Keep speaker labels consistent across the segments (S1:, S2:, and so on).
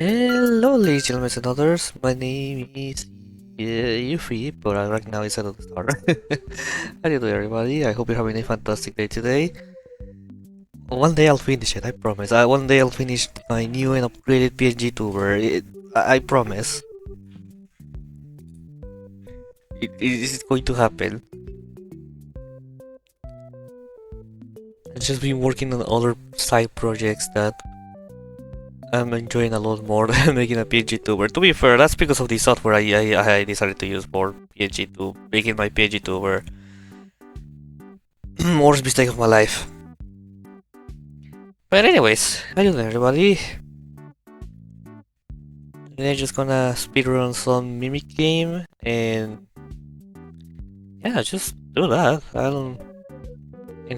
S1: Hello, ladies, gentlemen, and others. My name is Yuffie, but right now it's at the start. How do you do, everybody? I hope you're having a fantastic day today. One day I'll finish it, I promise. One day I'll finish my new and upgraded PNG tuber. I promise. It's going to happen. I've just been working on other side projects that I'm enjoying a lot more than making a PNG tuber. To be fair, that's because of the software I decided to use for PNG to making my PNG tuber. Worst mistake of my life. But anyways, how you doing, everybody? Today I'm just gonna speedrun some Mimic game and yeah, just do that. And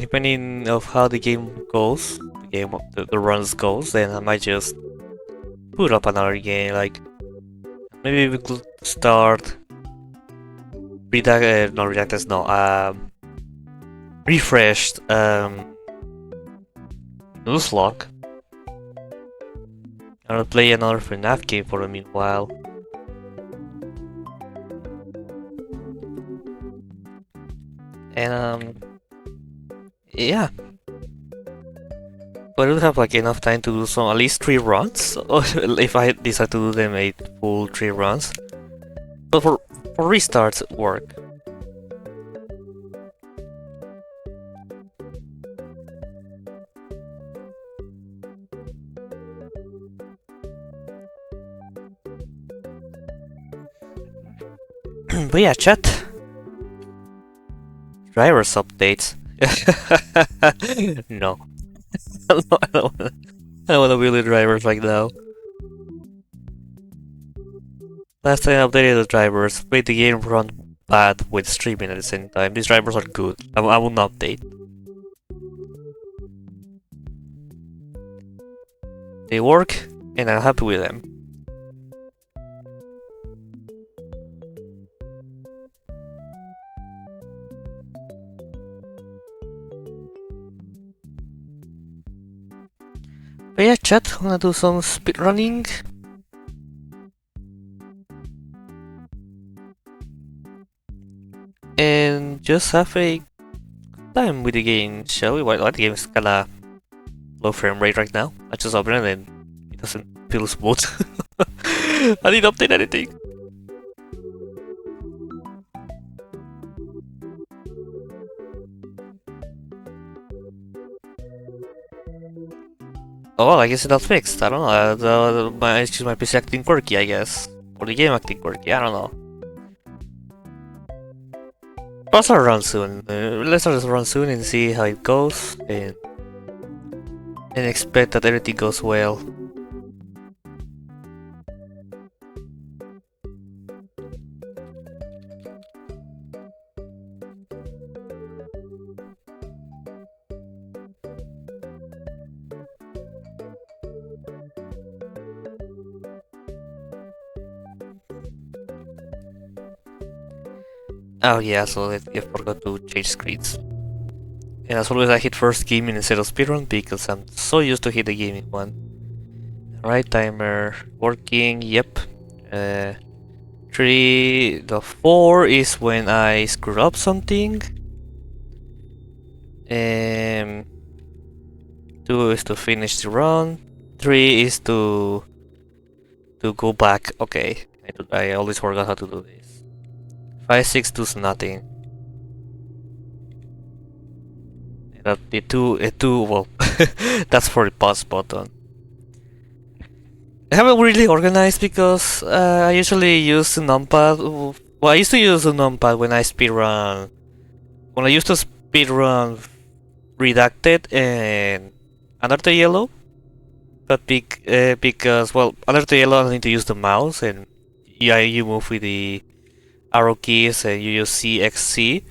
S1: depending of how the game goes, the runs goes, then I might just put up another game. Like maybe we could start refreshed Nuzlocke. I'll play another FNAF game for a meanwhile. And yeah. But I don't have like enough time to do some at least 3 runs. If I decide to do them a full 3 runs. But for restarts work. But yeah, chat. Drivers updates. No. I don't wanna build the drivers right now. Last time I updated the drivers, made the game run bad with streaming at the same time. These drivers are good. I will not update. They work, and I'm happy with them. But yeah, chat, I'm gonna do some speedrunning. And just have a time with the game, shall we? Why the game is kinda low frame rate right now. I just opened it and it doesn't feel smooth. I didn't update anything. Oh well, I guess it's not fixed. I don't know. It's just my PC acting quirky, I guess. Or the game acting quirky, I don't know. I'll start run soon. Let's start this run soon and see how it goes. And expect that everything goes well. Oh yeah, so I forgot to change screens. And as always, I hit first gaming instead of speedrun because I'm so used to hit the gaming one. Right timer working, yep. 4 is when I screw up something. 2 is to finish the run. 3 is to go back. Okay, I always forgot how to do this. 5, 6 does nothing. That the 2, well, that's for the pause button. I haven't really organized because I usually use the numpad. Well, I used to use the numpad when I speedrun. When I used to speedrun Redacted and Under the Yellow. But because, well, Under the Yellow I need to use the mouse and yeah, you move with the arrow keys and you use CXC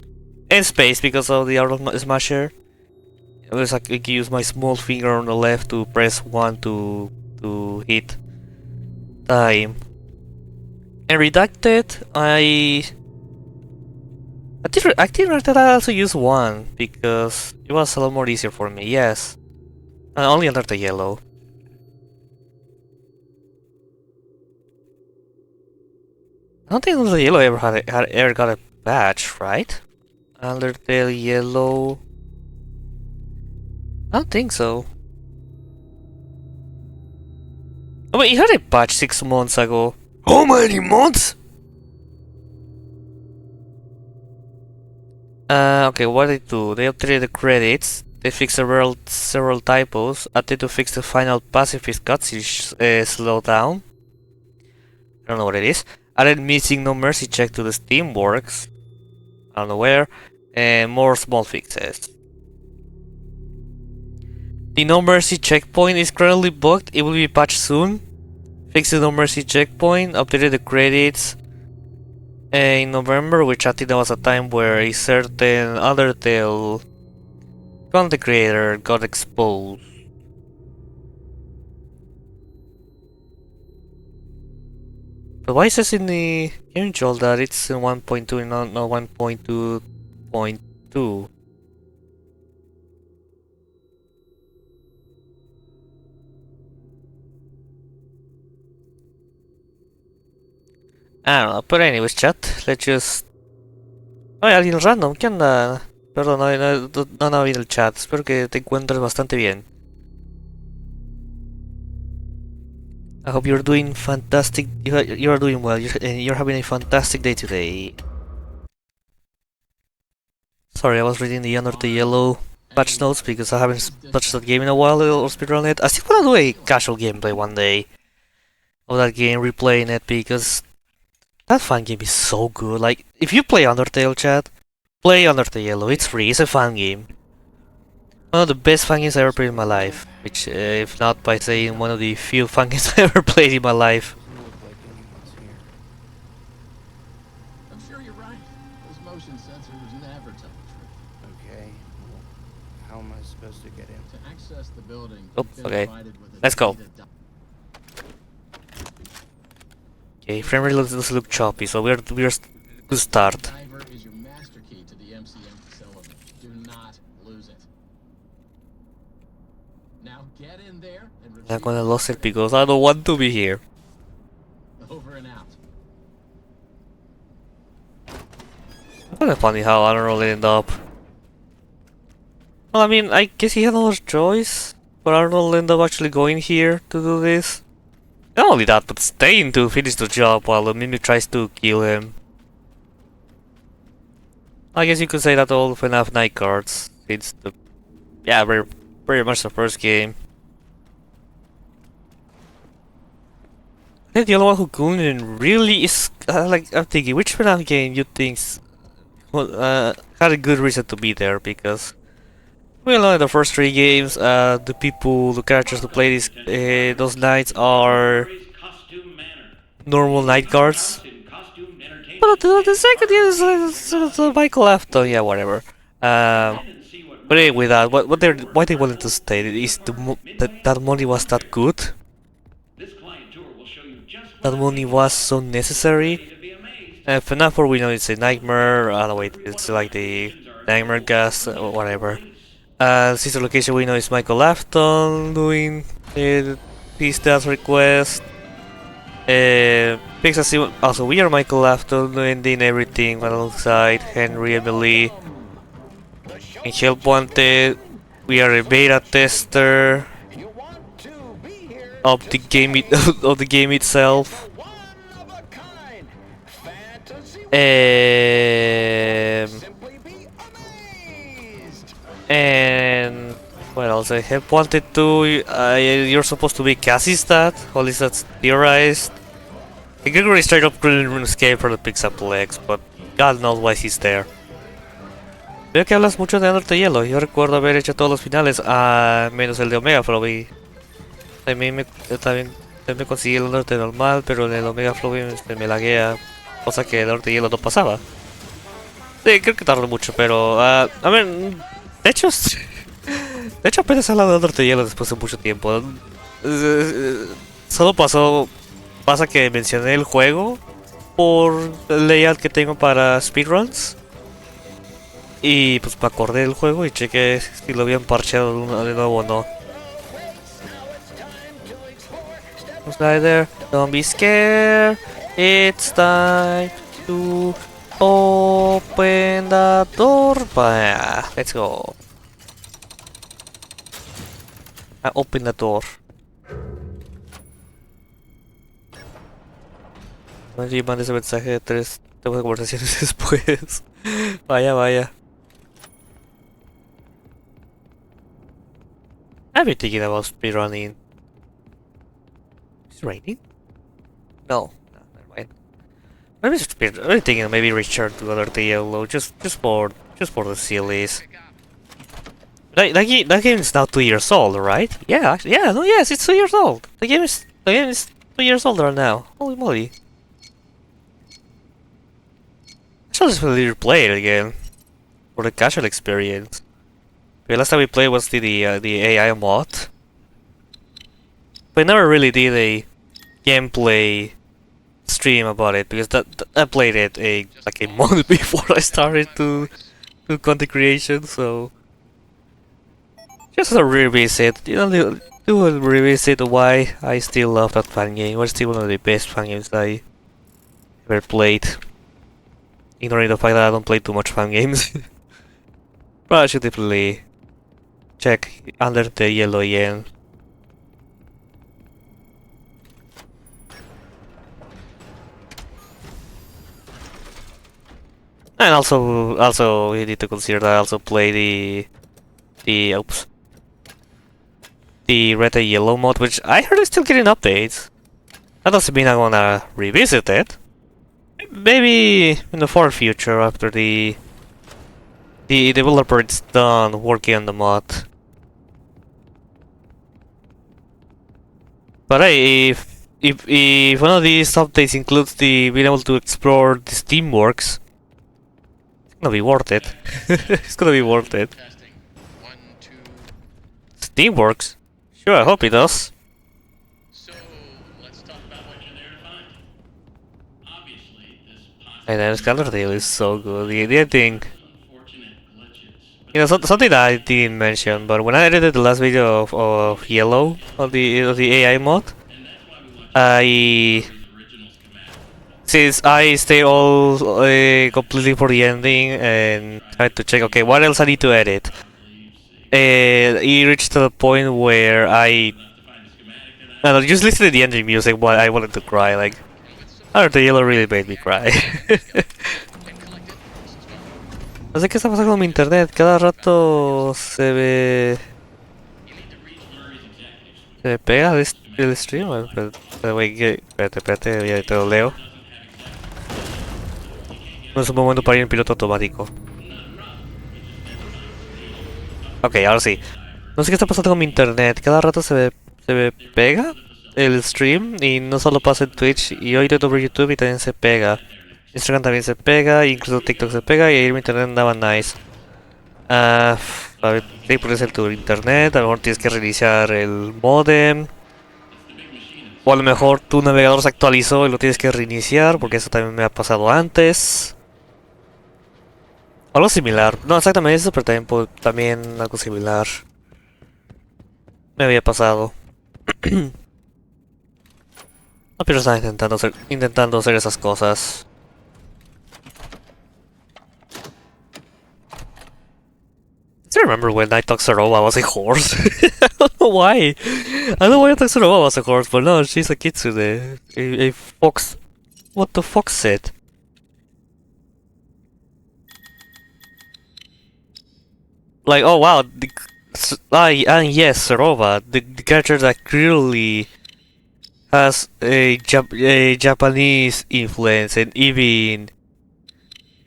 S1: and space because of the arrow smasher. Unless I can use my small finger on the left to press 1 to hit time. And Redacted, I think Redacted I also use 1 because it was a lot more easier for me, yes. Only Under the Yellow. I don't think the yellow ever got a patch, right? Undertale yellow. I don't think so. Oh wait, it had a patch 6 months ago. How many months? Okay, what did they do? They updated the credits. They fixed several typos. Added to fix the final pacifist cutscene slowdown. I don't know what it is. Added missing no mercy check to the Steamworks. I don't know where. And more small fixes. The no mercy checkpoint is currently bugged. It will be patched soon. Fixed the no mercy checkpoint. Updated the credits in November, which I think that was a time where a certain Undertale content creator got exposed. But why is this in the game journal that it's in 1.2 and not 1.2.2? I don't know, but anyways, chat, let's just... Oye, alguien random, ¿qué onda? Perdón, no vi el chat, espero que te encuentres bastante bien. I hope you're doing fantastic, you're doing well, you're having a fantastic day today. Sorry, I was reading the Undertale Yellow patch notes because I haven't touched that game in a while or speedrun it. I still wanna do a casual gameplay one day of that game, replaying it, because that fan game is so good. Like, if you play Undertale, chat, play Undertale Yellow. It's free. It's a fan game. One of the best fan games I ever played in my life. Which, if not by saying, one of the few fan games I ever played in my life.
S2: I'm sure you're right. Those motion sensors never tell the truth.
S3: Okay. How am I supposed to get in?
S2: To access the building,
S1: Oh, okay. Let's go. Okay, frame rate does look choppy, so we're good start.
S2: Diver is your master key to the MCM facility. Do not lose it. Now get in there and
S1: I'm gonna lose it because I don't want to be here.
S2: over and out.
S1: Kind of funny how Arnold ended up. Well, I mean, I guess he had no choice, but Arnold ended up actually going here to do this. Not only that, but staying to finish the job while the Mimic tries to kill him. I guess you could say that all FNAF night cards, since the... Yeah, very much the first game. I think the only one who couldn't really is... like, I'm thinking, which FNAF game you think had a good reason to be there, because... Well, in the first 3 games, the characters who play those nights are normal night guards. But the second game is Michael Afton, yeah, whatever. But anyway, why they wanted to stay is that money was that good. That money was so necessary. FNAF 4 we know it's a nightmare. Oh wait, it's like the nightmare gas or whatever. Sister location we know is Michael Afton doing his dance request. Pixar also we are Michael Afton doing everything alongside Henry, Emily, and Help Wanted. We are a beta tester of the game of the game itself. And what else? I have wanted to. You're supposed to be Cassie's dad, or at least that's theorized. Gregory straight up couldn't escape from the Pixaplex, but God knows why he's there. Veo que hablas mucho de Undertale Yellow. Yo recuerdo haber hecho todos los finales, menos el de Omega Flow. También me conseguí el Undertale normal, pero en el Omega Flow me laguea, cosa que el Undertale Yellow no pasaba. Sí, creo que tardó mucho, pero a ver. De hecho apenas he hablado de Undertale Yellow después de mucho tiempo. Solo pasa que mencioné el juego por el layout que tengo para speedruns. Y pues me acordé del juego y chequé si lo habían parcheado de nuevo o no. Slider, don't be scared. It's time to open the door. Let's go. I open the door. Allí manda ese mensaje de 3 conversaciones después. Vaya, vaya. I've been thinking about speedrunning. Is it raining? No, never mind. Maybe speed. I'm thinking maybe return to other the yellow just for the sillies. That game is now 2 years old, right? Yeah, actually, yeah, no, yes, it's 2 years old. The game is 2 years old right now. Holy moly! I should just really replay it again for the casual experience. The last time we played was the AI mod. But I never really did a gameplay stream about it because I played it like a month before I started to do content creation, so just a revisit, do a revisit why I still love that fan game. It's still one of the best fan games I ever played. Ignoring the fact that I don't play too much fan games. But I should definitely check Under the Yellow again. And also you need to consider that I also play the red and yellow mod, which I heard is still getting updates. That doesn't mean I'm gonna revisit it. Maybe in the far future after the developer is done working on the mod. But hey, if one of these updates includes the being able to explore the Steamworks, it's gonna be worth it. It's gonna be worth it.
S2: Testing. 1, 2.
S1: Steamworks? Sure, I hope it does.
S2: So, let's talk about what you're there to find. Obviously, this
S1: And then Scallardale is so good. The ending,
S2: unfortunate glitches.
S1: something that I didn't mention, but when I edited the last video of Yellow of the AI mod, I since I stayed all completely for the ending and tried to check, okay, what else I need to edit. It reached to the point where I don't know, just listening to the ending music, but I wanted to cry. Like, the Yellow really made me cry. No sé qué está pasando con mi internet, cada rato se me pega el stream. Espérate, ya te lo leo. No es un momento para ir en piloto automático. Ok, ahora sí. No sé qué está pasando con mi internet, cada rato se me pega el stream y no solo pasa en Twitch, y hoy intento abrir YouTube y también se pega. Instagram también se pega, incluso TikTok se pega y ayer mi internet andaba nice. A ver, sí, puede ser tu internet, a lo mejor tienes que reiniciar el modem. O a lo mejor tu navegador se actualizó y lo tienes que reiniciar, porque eso también me ha pasado antes. Algo similar, no exactamente eso, pero también algo similar me había pasado. No, pero estaba intentando hacer esas cosas. Do you remember when I thought Sarova was a horse? I don't know why. I don't know why I thought Sarova was a horse, but no, she's a kitsune. A fox. What the fox said? Like, oh wow, and yes, Sarova, the character that clearly has a Japanese influence and even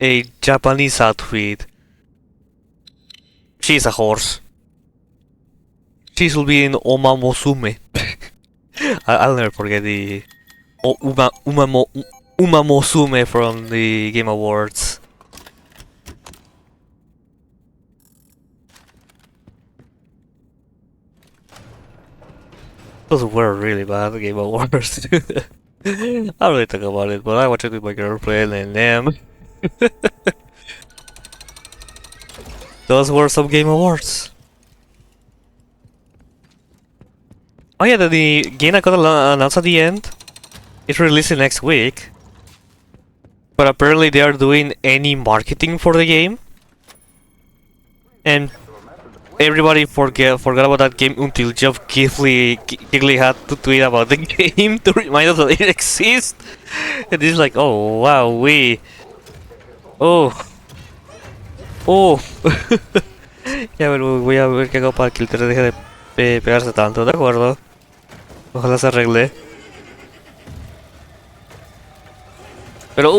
S1: a Japanese outfit. She's a horse. She should be in Omamosume. I'll never forget the Umamosume from the Game Awards. Those were really bad Game Awards. I don't really talk about it, but I watched it with my girlfriend and them. Those were some Game Awards. Oh yeah, the game I got announced at the end is releasing next week. but apparently they are doing any marketing for the game, and everybody forgot about that game until Jeff Kigley had to tweet about the game to remind us that it exists. And it's like, oh wow, oh, oh. Ya voy a ver qué hago para que el 3 deje de pegarse tanto, ¿de acuerdo? Ojalá se arregle. Pero,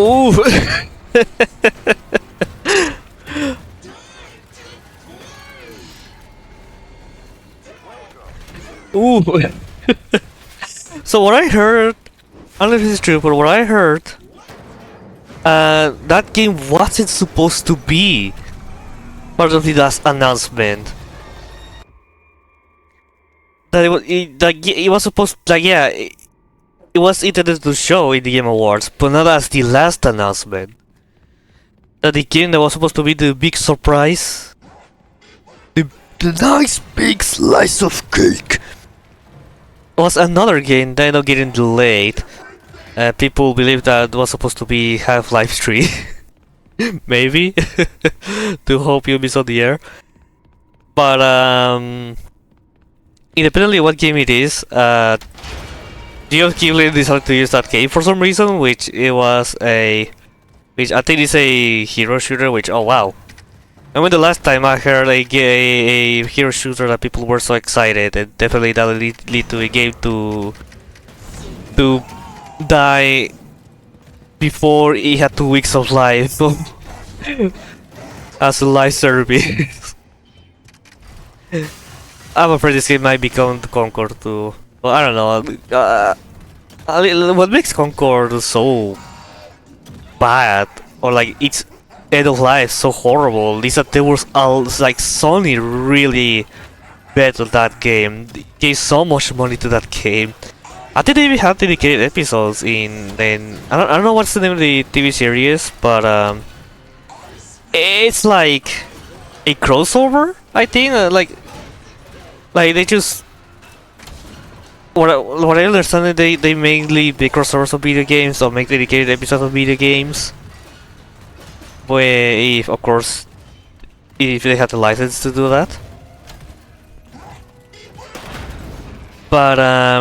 S1: So what I heard, I don't know if this is true, but what I heard, that game wasn't supposed to be part of the last announcement. That it was supposed, like, yeah, it was intended to show in the Game Awards, but not as the last announcement. That the game that was supposed to be the big surprise, the nice big slice of cake, was another game that ended up getting delayed. People believe that it was supposed to be Half-Life 3. Maybe. To hope you'll be on the air. But, independently of what game it is, Geoff Keighley decided to use that game for some reason, which I think is a hero shooter, which, oh wow. I mean, the last time I heard a hero shooter that people were so excited, and definitely that would lead to a game to die before it had 2 weeks of life as a live service. I'm afraid this game might become Concord too. Well, I don't know. What makes Concord so bad, or like its end of life so horrible, is that there was like Sony really bet on that game. They gave so much money to that game. I think they even have dedicated episodes in I don't know what's the name of the TV series, but it's like a crossover, I think. Like they just what I understand, they mainly make crossovers of video games or make dedicated episodes of video games. Where if of course if they have the license to do that. But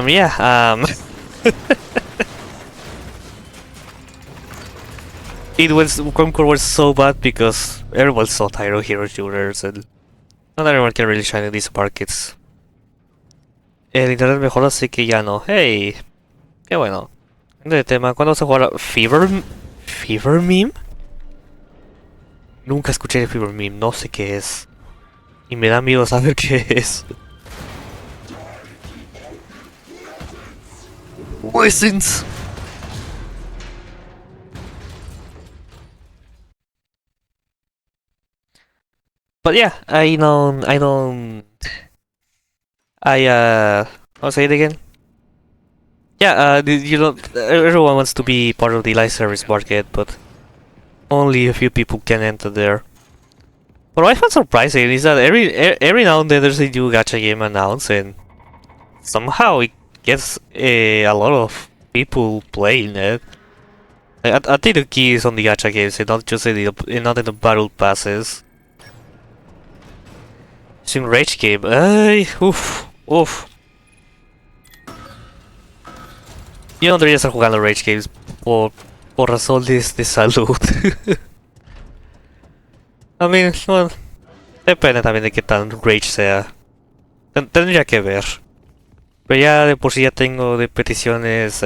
S1: yeah, Concord was so bad because everyone saw tired of hero shooters and not everyone can really shine in these markets. El internet mejor, así que ya no. Hey, qué bueno. De tema, ¿cuándo se jugará Fever Meme? Nunca escuché de Fever Meme, no sé qué es. Y me da miedo saber qué es. Wessens. But yeah, I'll say it again. Yeah, you know, everyone wants to be part of the live service market, but only a few people can enter there. But what I find surprising is that every now and then there's a new gacha game announced, and somehow it gets a lot of people playing it. I think the key is on the gacha games, and not just not in the battle passes. It's in Rage Game. Oof. Yo no debería estar jugando Rage Games por razones de salud. I mean, well, depende también de qué tan Rage sea. Tendría que ver. Pero ya de por sí ya tengo de peticiones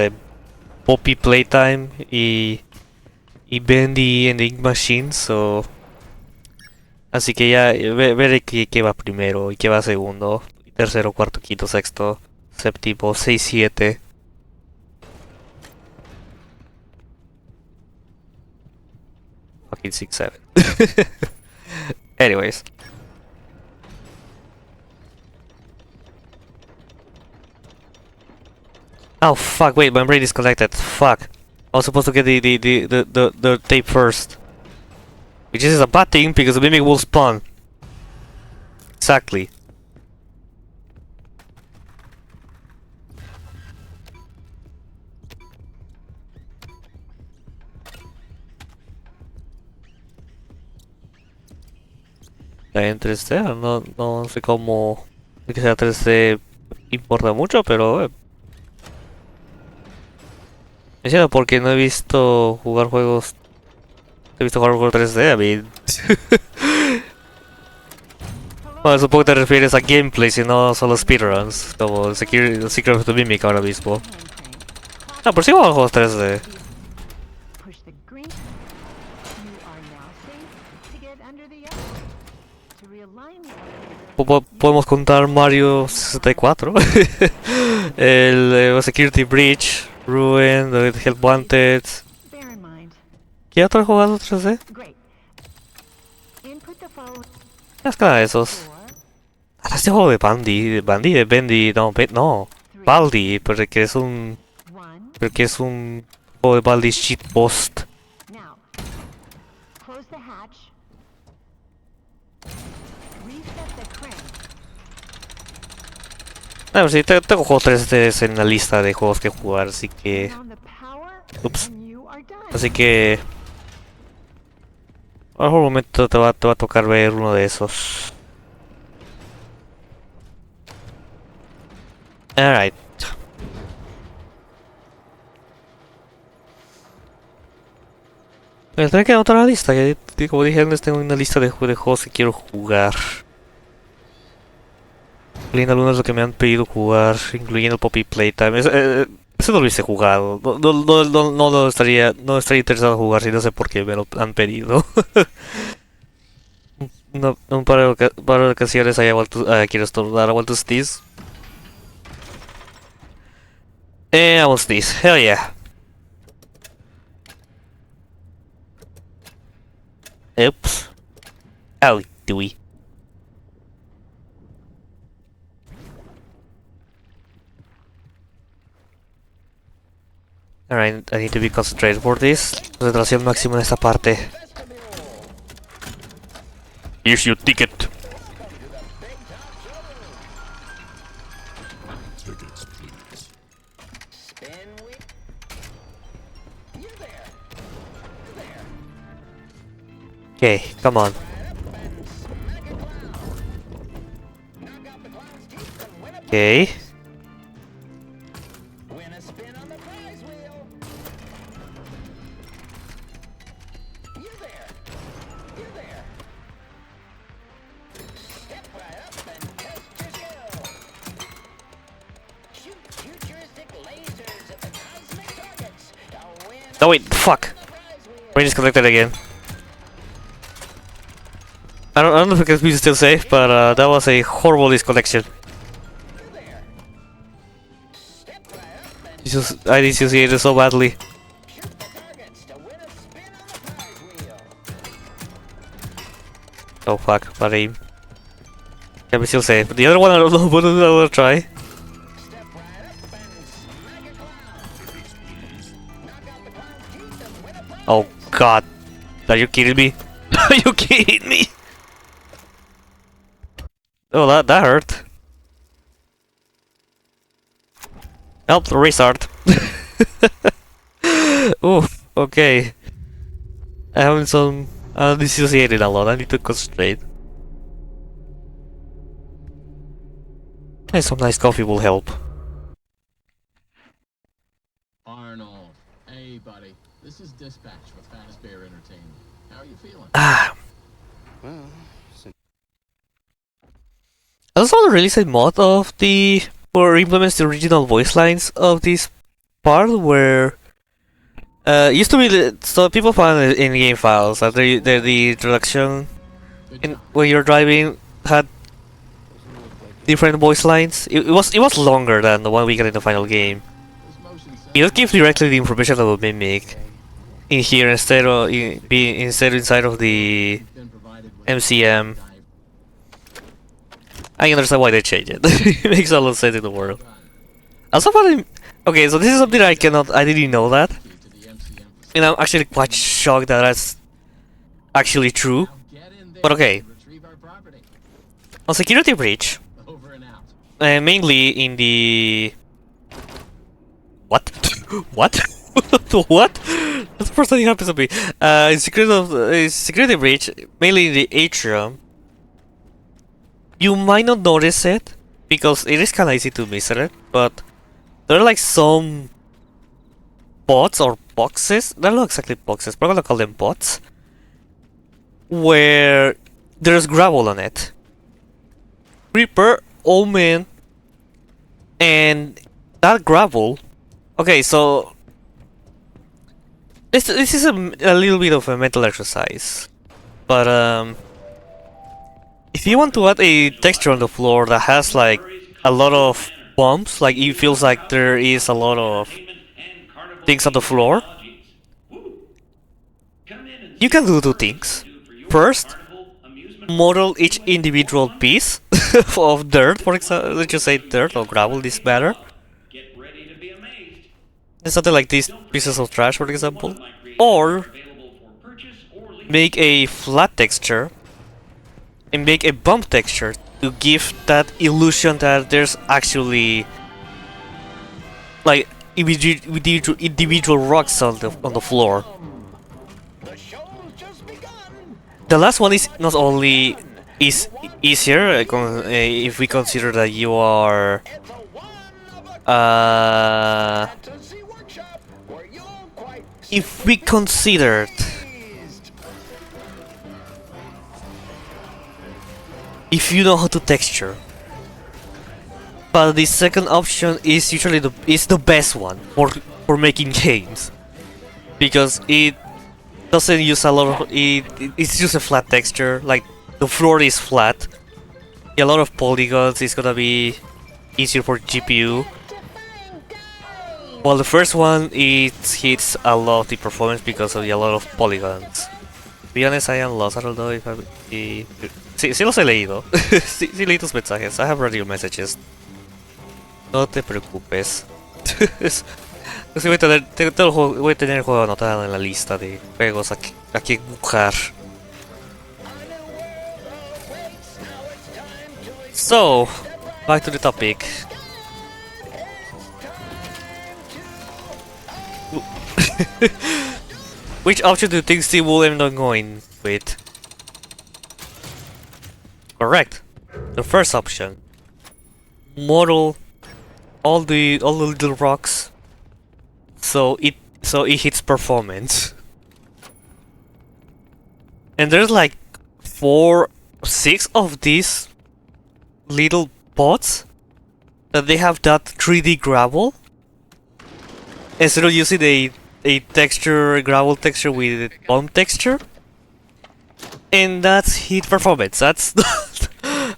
S1: Poppy Playtime y Bendy and the Ink Machine, so... Así que ya veré qué va primero y qué va segundo, tercero, cuarto, quinto, sexto, séptimo, 6, 7. Fucking 6, 7. Anyways. Oh fuck, wait, my brain is connected. Fuck. I was supposed to get the tape first. Which is a bad thing because the mimic will spawn. Exactly. en 3D. No sé cómo que sea 3D importa mucho, pero me siento porque no he visto jugar juegos. He visto jugar juegos 3D, a mí. Bueno, supongo que te refieres a gameplay, si no solo speedruns, como el Secret of the Mimic ahora mismo. Ah, pero sí juego juegos 3D. Podemos contar Mario 64, el Security Breach, Ruin, The Help Wanted. ¿Qué otro jugado 3D? Más que nada de esos. Ahora este juego de Bendy, no, Baldi, pero que es un juego de Baldi shitpost. Ah, sí, tengo juegos 3D en la lista de juegos que jugar, así que... Ups. Así que... A lo mejor un momento te va a tocar ver uno de esos. Alright. Me tendré que anotar la lista, que como dije antes tengo una lista de juegos que quiero jugar. Incluyendo algunos de los que me han pedido jugar, incluyendo Poppy Playtime. Ese no lo hubiese jugado. No estaría interesado en jugar si no sé por qué me lo han pedido. Un par de ocasiones quiero estornudar a Waltus Tees. Vamos Tees, hell yeah. Oops. Oh, Dewey. Alright, I need to be concentrated for this. Concentración máxima en esta parte. Here's your ticket.
S2: Tickets, please.
S1: Okay, come on. Okay. Oh wait, fuck. Brain is connected again. I don't know if the music is still safe, but that was a horrible disconnection. I dissociated so badly. Oh fuck, bad aim. Can be still safe. The other one I don't know, but I will try. Oh god. Are you kidding me? Are you kidding me? Oh, that hurt. Help, restart. Oof, okay. I'm having some... I'm dissociated a lot, I need to concentrate. And some nice coffee will help.
S2: Arnold. Hey, buddy. This is Dispatch with Fast Bear Entertainment. How are you feeling?
S3: Well,
S1: I also want to release a mod of the... or implements the original voice lines of this part where... it used to be... so people found it in game files that the introduction when you're driving had different voice lines. It was longer than the one we got in the final game. It just gives directly the information of a mimic in here instead of inside of the MCM. I understand why they changed it. It makes a lot of sense in the world. Also, okay, so this is something I didn't know that, and I'm actually quite shocked that that's actually true. But okay, on Security Breach, mainly in the what? What? What? That's the first time it happens to me. In Security Breach, mainly in the atrium. You might not notice it because it is kind of easy to miss it, but there are like some pots or boxes. They're not exactly boxes, but I'm gonna call them pots, where there's gravel on it. Creeper, Omen, and that gravel. Okay, so this is a little bit of a mental exercise, but if you want to add a texture on the floor that has like a lot of bumps, like it feels like there is a lot of things on the floor, you can do two things. First, model each individual piece of dirt, for example, let's just say dirt or gravel, this matter. It's something like these pieces of trash, for example. Or make a flat texture and make a bump texture to give that illusion that there's actually like individual rocks on the floor. The last one is not only easier if we consider that you are if we considered if you know how to texture. But the second option is usually the best one for making games, because it doesn't use a lot of it's just a flat texture, like the floor is flat. A lot of polygons is gonna be easier for GPU. While the first one it hits a lot of the performance because of a lot of polygons. To be honest, I am lost. I don't know if sí los he leído. sí leí tus mensajes. I have read your messages. No te preocupes. Sí, voy a tener el juego anotado en la lista de juegos a que buscar. So, back to the topic. Which option do you think Steve will end up going with? Correct. The first option. Model all the little rocks so it hits performance. And there's like 6 of these little pots that they have that 3D gravel. Instead of using a gravel texture with bump texture. And that's hit performance. That's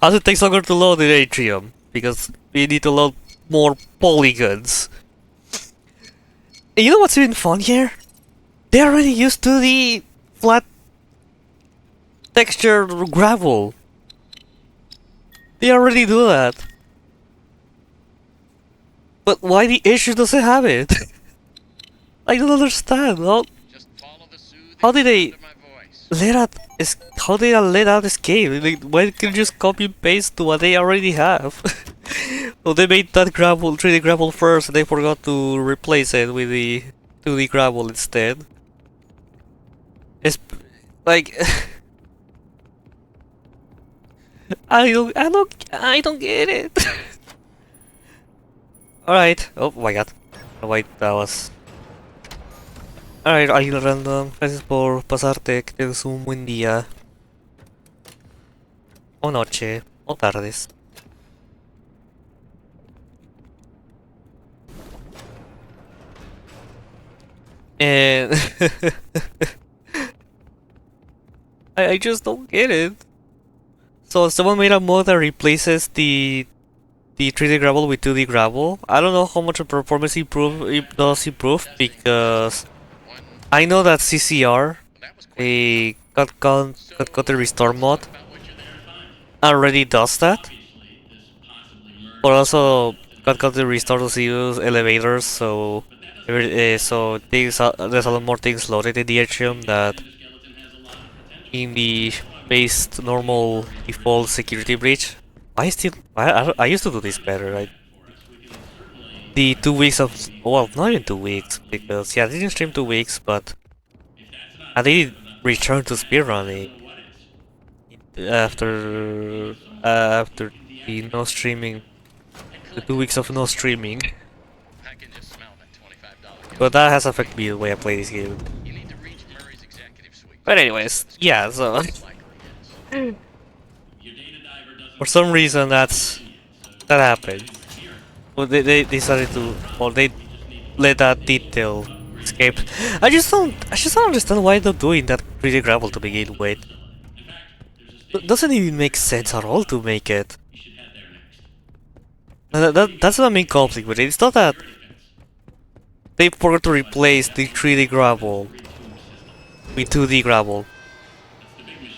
S1: also it takes longer to load the Atrium because we need to load more polygons. And you know what's even fun here? They're already used to the flat texture gravel. They already do that. But why the issue doesn't have it? I don't understand. How did they let out escape? Like, why can't you just copy and paste to what they already have? Well, they made that 3D gravel first, and they forgot to replace it with the 2D gravel instead. It's like I don't get it. All right. Oh my god. Oh wait, that was. Alright, alguien random. Gracias por pasarte. Que tengas un buen día. O noche. O tardes. And I just don't get it. So someone made a mod that replaces the 3D gravel with 2D gravel. I don't know how much of performance it does improve because I know that CCR, a cut restore mod, already does that. But also cut restore does use elevators, so there's a lot more things loaded in the atrium that in the based normal default security breach. I used to do this better, right? The 2 weeks of, well, not even 2 weeks, because yeah, I didn't stream 2 weeks, but I did return to speedrunning after the no streaming, the 2 weeks of no streaming.
S2: I can just smell that $25
S1: But that has affected me the way I play this game.
S2: You need to reach Murray's executive suite.
S1: But anyways, yeah. So
S2: Most likely, yes.
S1: for some reason that happened. Well, they decided to, or they let that detail escape. I just don't understand why they're doing that 3D gravel to begin with. Doesn't even make sense at all to make it. That's the main conflict with it. It's not that they forgot to replace the 3D gravel with 2D gravel.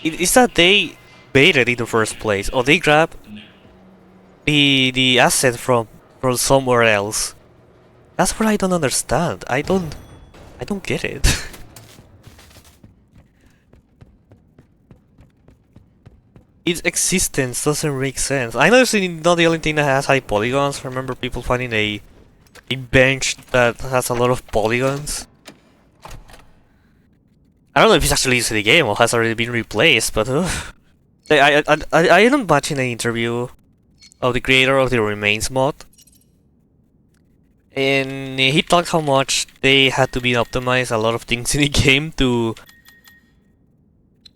S1: It's that they made it in the first place, or they grabbed the asset from somewhere else. That's what I don't understand. I don't get it. Its existence doesn't make sense. I know it's not the only thing that has high polygons. I remember people finding a bench that has a lot of polygons. I don't know if it's actually used in the game or has already been replaced, but I ended watching an interview of the creator of the Remains mod, and he talked how much they had to be optimized a lot of things in the game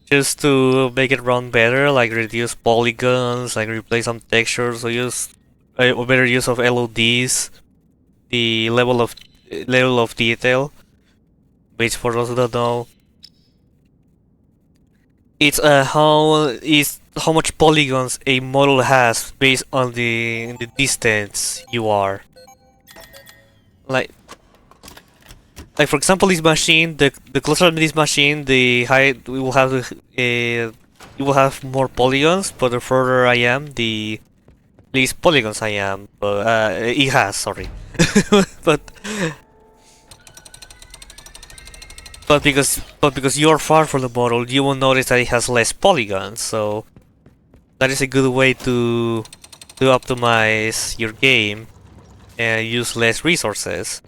S1: just to make it run better, like reduce polygons, like replace some textures, or use a better use of LODs, the level of detail, which for those who don't know, it's how much polygons a model has based on the distance you are. Like for example, this machine, the closer to this machine, the higher we will have it will have more polygons, but the further I am, the least polygons I am. But it has, sorry, but because you're far from the model, you will notice that it has less polygons. So that is a good way to optimize your game and use less resources.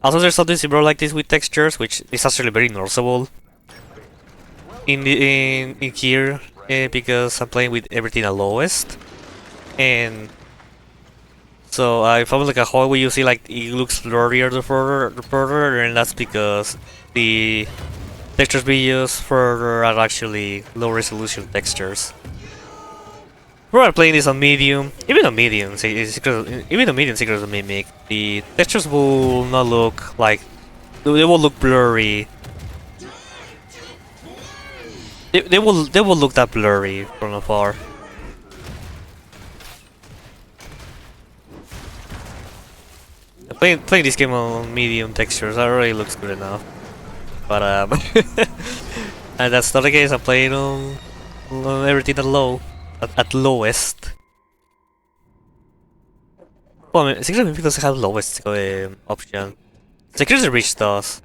S1: Also, there's something similar like this with textures, which is actually very noticeable in here, because I'm playing with everything at lowest, and so if I'm like a hallway, you see like it looks blurrier the further, and that's because the textures we use further are actually low resolution textures. We're playing this on medium, even on medium, even on medium Secret of the Mimic, the textures will not look like, they will look blurry. They will look that blurry from afar. Playing this game on medium textures already looks good enough, but and that's not the case. I'm playing on everything at low. At lowest. Well, I mean, Secret Mimic doesn't have lowest option. Secret the Reach does.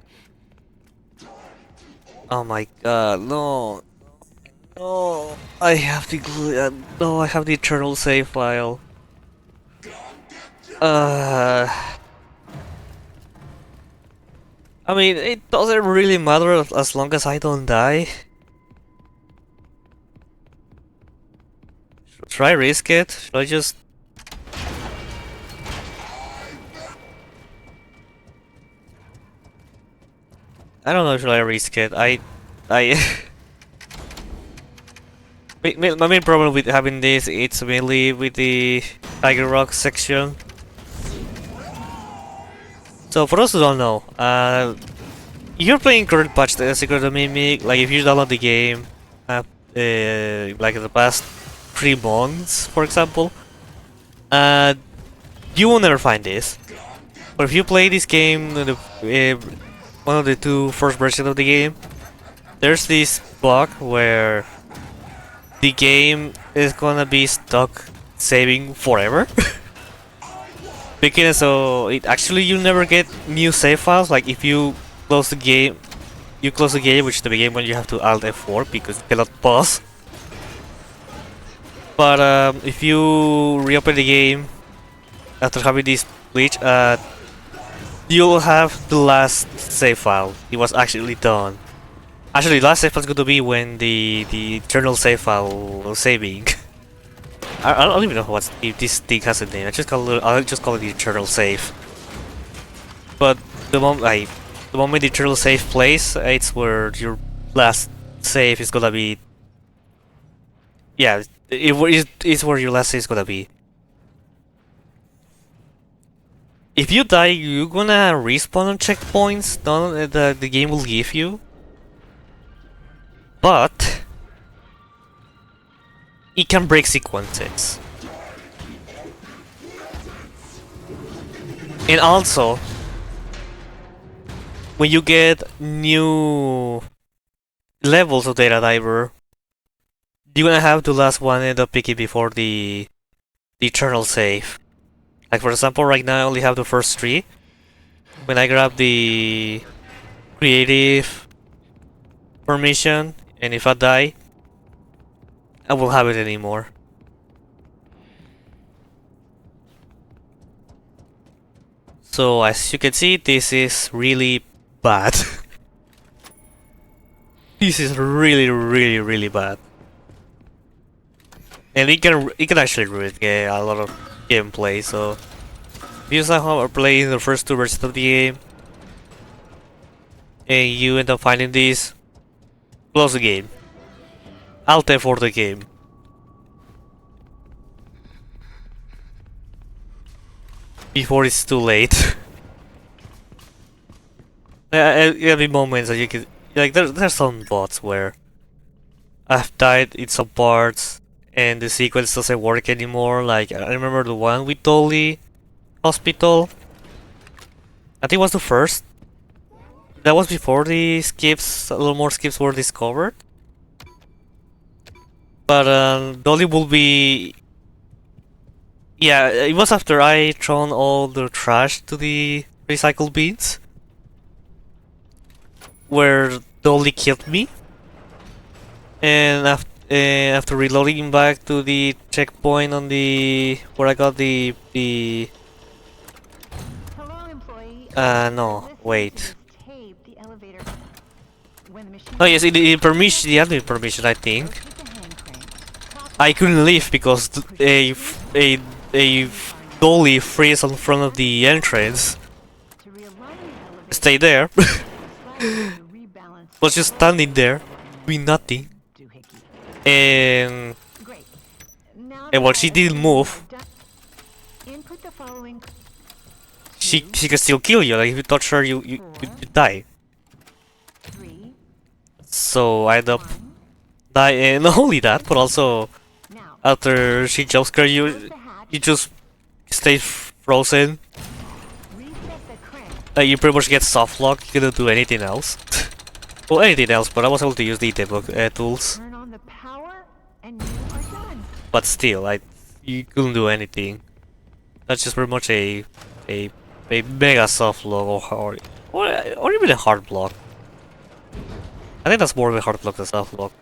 S1: Oh my god, no. No. I have the no, I have the eternal save file. I mean, it doesn't really matter as long as I don't die. Should I risk it? Should I just... I don't know, should I risk it? My main problem with having this, it's mainly with the Tiger Rock section. So for those who don't know, if you're playing current patch Secret of the Mimic, like if you download the game, like in the past 3 months, for example, you will never find this. But if you play this game, one of the 2 first versions of the game, there's this bug where the game is gonna be stuck saving forever. Because so it actually you never get new save files. Like if you close the game, which is the game when you have to Alt F4 because you cannot pause. But if you reopen the game after having this glitch, you'll have the last save file. It was actually done. Actually, last save was going to be when the eternal save file was saving. I don't even know if this thing has a name. I'll just call it the eternal save. But the moment the eternal save plays, it's where your last save is gonna be. Yeah, it's where your last save is gonna be. If you die, you're gonna respawn on checkpoints the game will give you. But it can break sequences. And also, when you get new levels of Data Diver, you're gonna have the last one end up picking before the eternal save. Like for example, right now I only have the first 3. When I grab the creative permission, and if I die, I won't have it anymore. So as you can see, this is really bad. This is really bad. And it can actually ruin a lot of gameplay, so if you somehow are playing the first 2 versions of the game and you end up finding this, close the game. Alt F for the game. Before it's too late. There'll be moments that you can like there's some bots where I've died in some parts and the sequence doesn't work anymore. Like I remember the one with Dolly Hospital. I think it was the first. That was before the skips, a little more skips were discovered. But Dolly will be. Yeah, it was after I thrown all the trash to the recycle bins, where Dolly killed me, and after reloading back to the checkpoint on the where I got the
S4: Hello, employee.
S1: no,
S4: This
S1: wait.
S4: is tape the elevator. When the machine
S1: Oh yes, the permission, the admin permission, I think.
S4: rotates the hand crank,
S1: I couldn't leave because a dolly freeze in front of the entrance.
S4: to realign the elevator,
S1: Stay there.
S4: slide to rebalance
S1: Was just standing there, doing nothing.
S4: doohickey.
S1: And
S4: Great. Now
S1: And while
S4: that
S1: she
S4: all
S1: didn't move,
S4: done, input the following
S1: she can still kill you. Like if you touch her, you die.
S4: 3,
S1: So I end up
S4: 1.
S1: die, and not only that, but also
S4: Now,
S1: after she jump scare
S4: close
S1: you,
S4: the hatch,
S1: you just stay frozen.
S4: reset the crank.
S1: You pretty much get soft lock. You couldn't do anything else. Well, anything else, but I was able to use the debug tools.
S4: Turn on the power, and you are done.
S1: But still, you couldn't do anything. That's just pretty much a mega soft lock or even a hard block. I think that's more of a hard block than soft lock.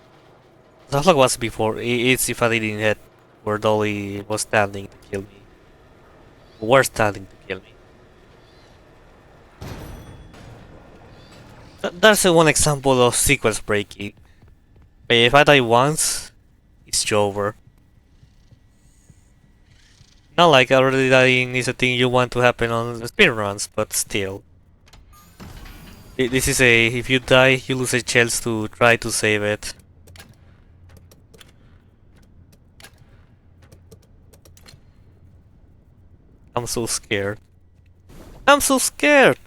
S1: Soft lock was before. It's if I didn't hit where Dolly was standing to kill me. Were standing to kill me. That's one example of sequence breaking. If I die once, it's over. Not like already dying is a thing you want to happen on speedruns, but still. This is if you die, you lose a chance to try to save it. I'm so scared. I'm so scared!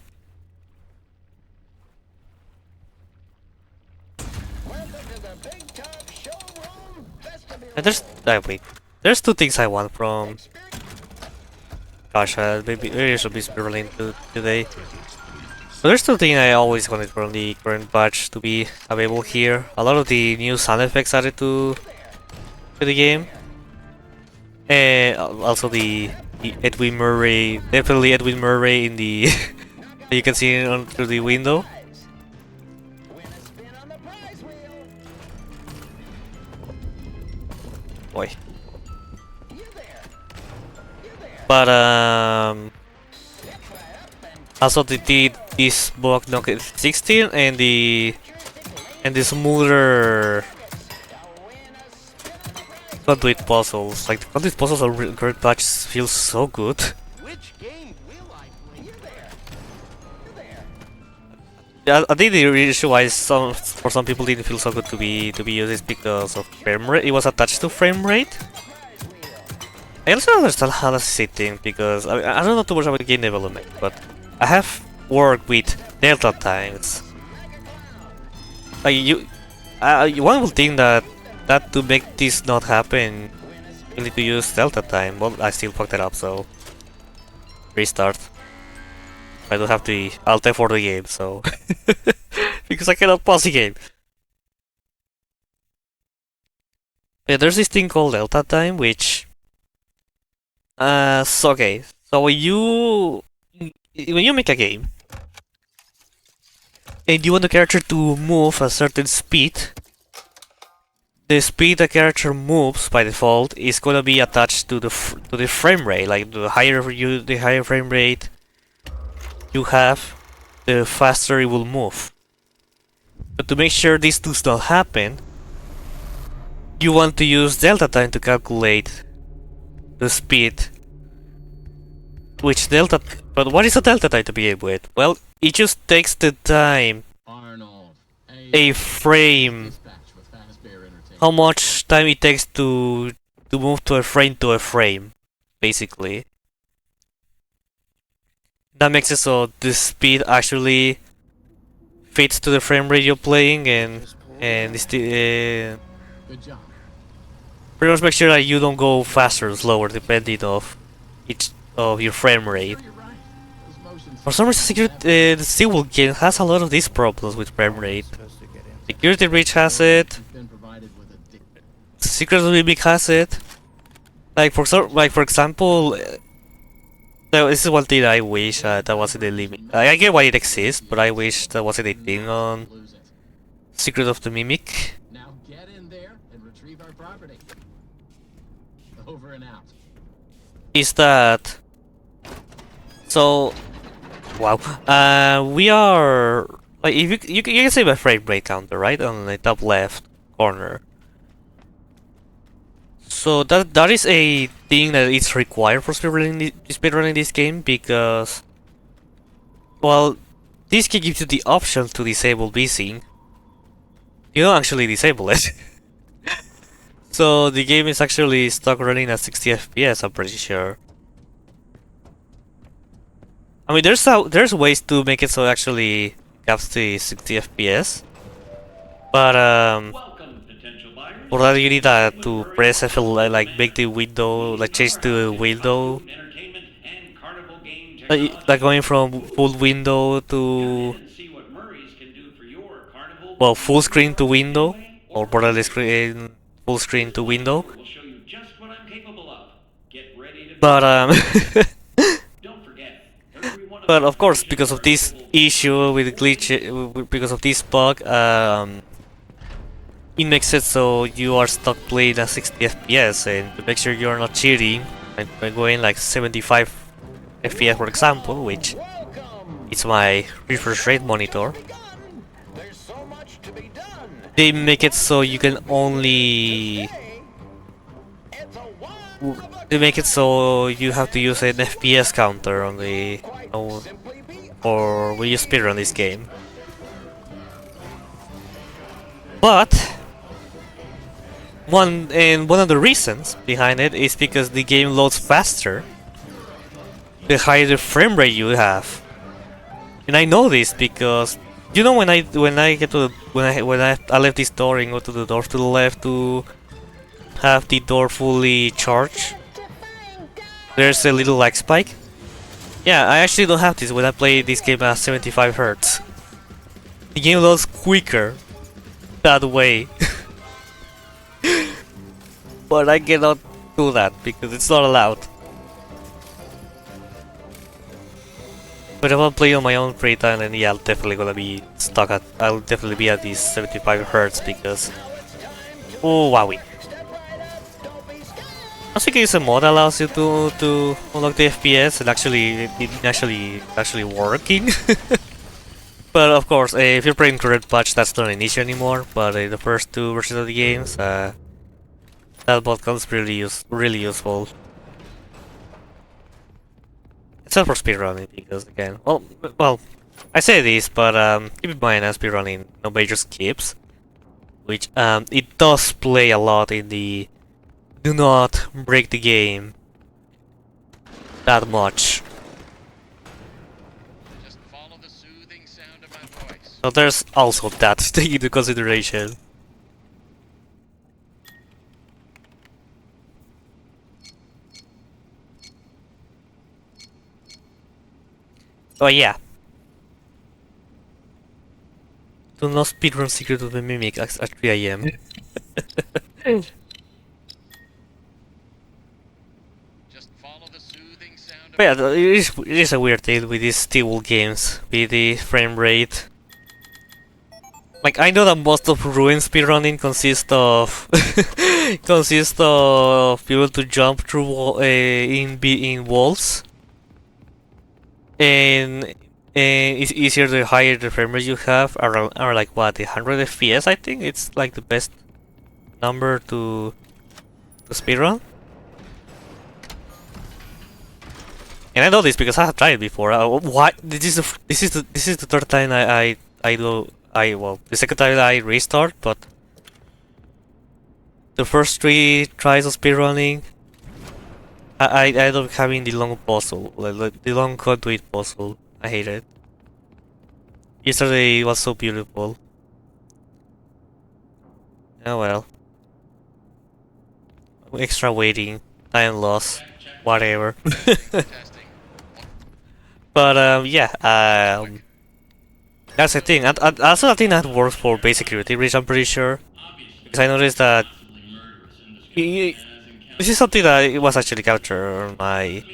S1: And wait. There's 2 things I want from. Gosh, maybe I should be speedrunning today. So there's 2 things I always wanted from the current patch to be available here. A lot of the new sound effects added to the game, and also the Edwin Murray, definitely Edwin Murray in the you can see it through the window. Boy. But also this book Nokia 16 and the and the smoother conduit puzzles. Like the conduit puzzles are great patches feel so good.
S3: Which game will I play? You're there. You're there.
S1: Yeah, I think the reason why for some people didn't feel so good to be used is because of frame rate. It was attached to frame rate. I also understand how that's sitting because I don't know too much about game development, but I have worked with delta times. Like one would think that to make this not happen, you need to use delta time. Well, I still fucked it up, so restart. I don't have the alt F for the game, so because I cannot pause the game. Yeah, there's this thing called delta time, which so okay. So when you make a game and you want the character to move a certain speed, the speed the character moves by default is gonna be attached to the frame rate. Like the higher frame rate you have, the faster it will move. But to make sure this does not happen, you want to use delta time to calculate the speed. But what is a delta time to begin with? Well, it just takes the time
S2: Arnold,
S1: a frame,
S2: dispatch with Fazbear Entertainment.
S1: how much time it takes to move to a frame, basically. That makes it so the speed actually fits to the frame rate you're playing, and it's
S2: Good job.
S1: pretty much make sure that you don't go faster or slower depending of each of your frame rate.
S2: You're right. Those motions
S1: For some reason, the Sequel game has a lot of these problems with frame rate. Security Breach has it.
S2: have been provided with a dick.
S1: Secret Mimic has it. Like for example, this is one thing I wish that wasn't a limit. I get why it exists, but I wish that wasn't a thing on
S2: Lose it.
S1: Secret of the Mimic.
S2: Now get in there and retrieve our property. Over and out.
S1: Is that so? Wow. We are like if you can see my frame rate counter right on the top left corner. So that is a thing that is required for speedrunning this game because, well, this game gives you the option to disable VSync. You don't actually disable it. So the game is actually stuck running at 60 FPS, I'm pretty sure. I mean, there's ways to make it so it actually caps the 60 FPS, but for that you need to press FL, like make the window, like change the window, like going from full window to, well, full screen to window, or borderless screen, full screen to window. But but of course, because of this issue with the glitch, because of this bug, it makes it so you are stuck playing at 60 FPS, and to make sure you're not cheating by going like 75 FPS, for example, which is my refresh rate monitor. They make it so you can only. They make it so you have to use an FPS counter on the or when you speedrun this game. But one of the reasons behind it is because the game loads faster the higher the frame rate you have. And I know this because you know when I get to when I left this door and go to the door to the left to have the door fully charged, there's a little lag spike. Yeah, I actually don't have this when I play this game at 75 Hz. The game loads quicker that way. But I cannot do that because it's not allowed. But if I play on my own free time, then yeah, I'll definitely gonna be stuck at. I'll definitely be at these 75 Hz because. Oh wowie! I think it's a mod that allows you to unlock the FPS and actually it actually working. But of course, if you're playing current patch, that's not an issue anymore. But in the first two versions of the games, that mod comes really useful. Except for speedrunning, because again, well, I say this, but keep in mind, I'm speedrunning no major skips, which it does play a lot in the do not break the game that much.
S2: Just follow the soothing sound of my voice.
S1: So there's also that to take into consideration. Oh yeah. Do not speedrun Secret of the Mimic at 3 AM.
S2: Just follow the soothing sound of
S1: But yeah, it is a weird thing with these Steel games, with the frame rate. Like, I know that most of Ruin speedrunning consists of people to jump through in walls, and it's easier the higher the frame rate you have. Around like what, 100 FPS, I think it's like the best number to speedrun. And I know this because I have tried it before. What? This is the third time well, the second time I restart, but the first 3 tries of speedrunning, I end up having the long puzzle, like the long conduit puzzle. I hate it. Yesterday it was so beautiful. Oh well. Extra waiting, time loss, whatever.
S2: testing.
S1: But yeah, that's the thing. And also a thing that works for basic security reach, I'm pretty sure. Because I noticed that this is something that it was actually captured on my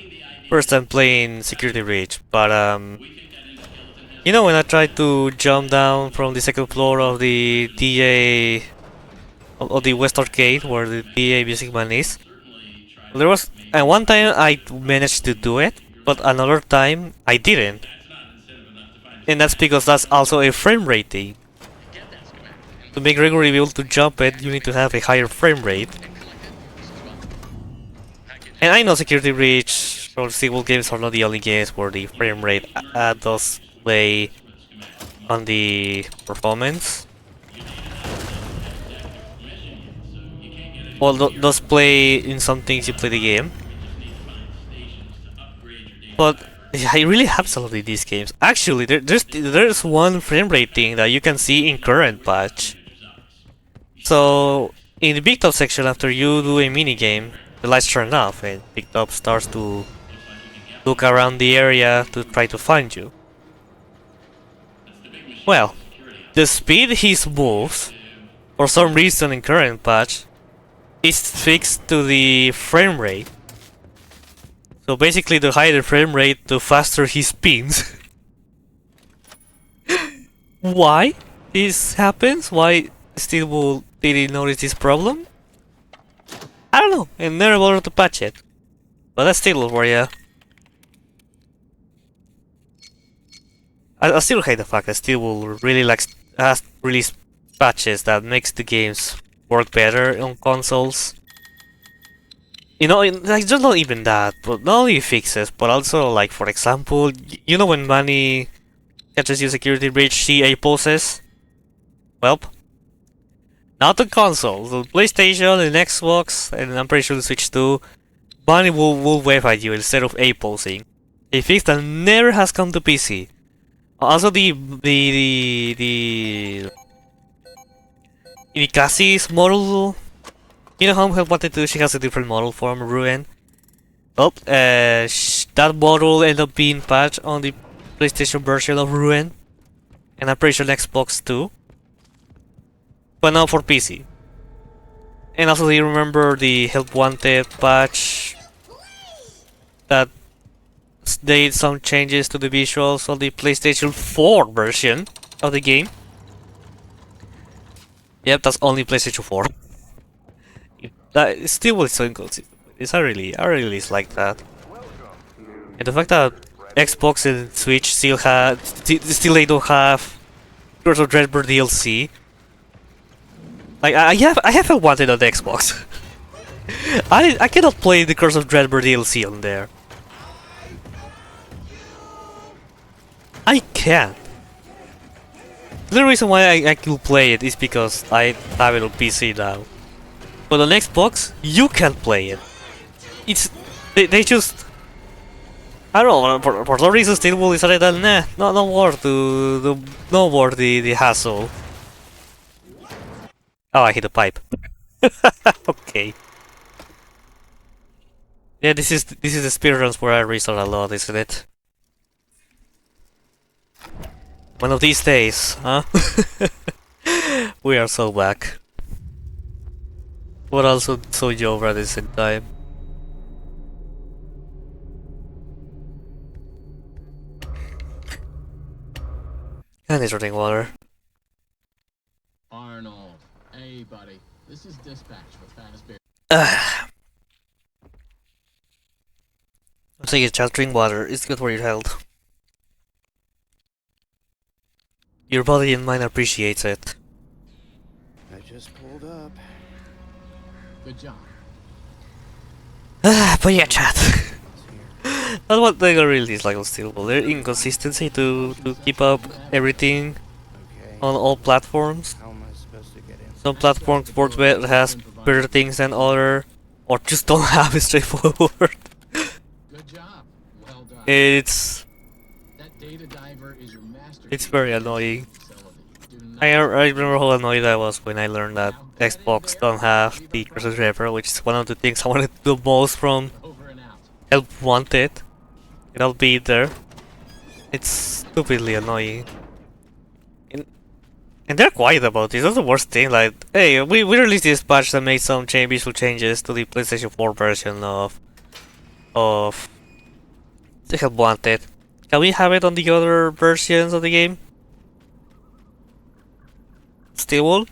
S1: first time playing security reach. But you know, when I tried to jump down from the second floor of the DA of the West Arcade, where the DA Music Man is, there was, and one time I managed to do it, but another time I didn't. And that's because that's also a frame rate thing.
S2: Get that schematic.
S1: To make regularly be able to jump it, you need to have a higher frame rate. And I know Security Breach or sequel games are not the only games where the frame rate does play on the performance. Well, does play in some things you play the game. But yeah, it really happens a lot in these games. Actually, there's one frame rate thing that you can see in current patch. So in the Big Top section, after you do a mini game, the lights turn off and Big Top starts to look around the area to try to find you. Well, the speed he moves, for some reason in current patch, is fixed to the frame rate. So basically, the higher the frame rate, the faster he spins. Why this happens? Why Steel didn't notice this problem? I don't know, and never bothered to patch it. But that's Steel for ya. I still hate the fact that Steel really has released patches that makes the games work better on consoles. You know, like, just not even that, but not only fixes, but also, like, for example, you know when Manny catches you security breach CA poses? Welp. Not on consoles, on PlayStation and Xbox, and I'm pretty sure the Switch too, Manny will wave at you instead of A posing. A fix that never has come to PC. Also the Cassie's model. You know how wanted to? She has a different model from Ruin. Oh, that model ended up being patched on the PlayStation version of Ruin, and I'm pretty sure Xbox too. But now for PC. And also, do you remember the Help Wanted patch that made some changes to the visuals on the PlayStation 4 version of the game? Yep, that's only PlayStation 4. That still was so inconsistent. I really dislike that. And the fact that Xbox and Switch still they don't have Curse of Dreadbird DLC. Like I haven't wanted on the Xbox. I cannot play the Curse of Dreadbird DLC on there. I can't. The reason why I can play it is because I have it on PC now. But on Xbox, you can't play it. They just, I don't know, for some reason Steel Wool decided that no more no more the hassle. Oh, I hit a pipe. Okay. Yeah, this is the speedruns where I restart a lot, isn't it? One of these days, huh? We are so back. But also so over at the same time. I need drinking water.
S2: Arnold. Hey, buddy. This is dispatch with Fast Bear.
S1: I'm saying just drink water, it's good for your health. Your body and mind appreciates it.
S3: I just pulled up.
S2: Good job.
S1: But yeah, chat. That's what they really dislike on Steel Wool. Their inconsistency to keep up everything
S3: Okay.
S1: on all platforms.
S3: How am I supposed to get in?
S1: Some platforms work has better things than other, or just don't have it straightforward.
S2: Good job. Well done.
S1: It's
S2: That data diver is your master.
S1: It's very annoying.
S2: Do not
S1: I remember how annoyed I was when I learned that Xbox don't have the cursor driver, which is one of the things I wanted to do most from
S2: over and out.
S1: Help Wanted. It'll be there. It's stupidly annoying. And they're quiet about this. That's the worst thing. Like, hey, we released this patch that made some visual changes to the PlayStation 4 version of the Help Wanted. Can we have it on the other versions of the game? Steel Wool?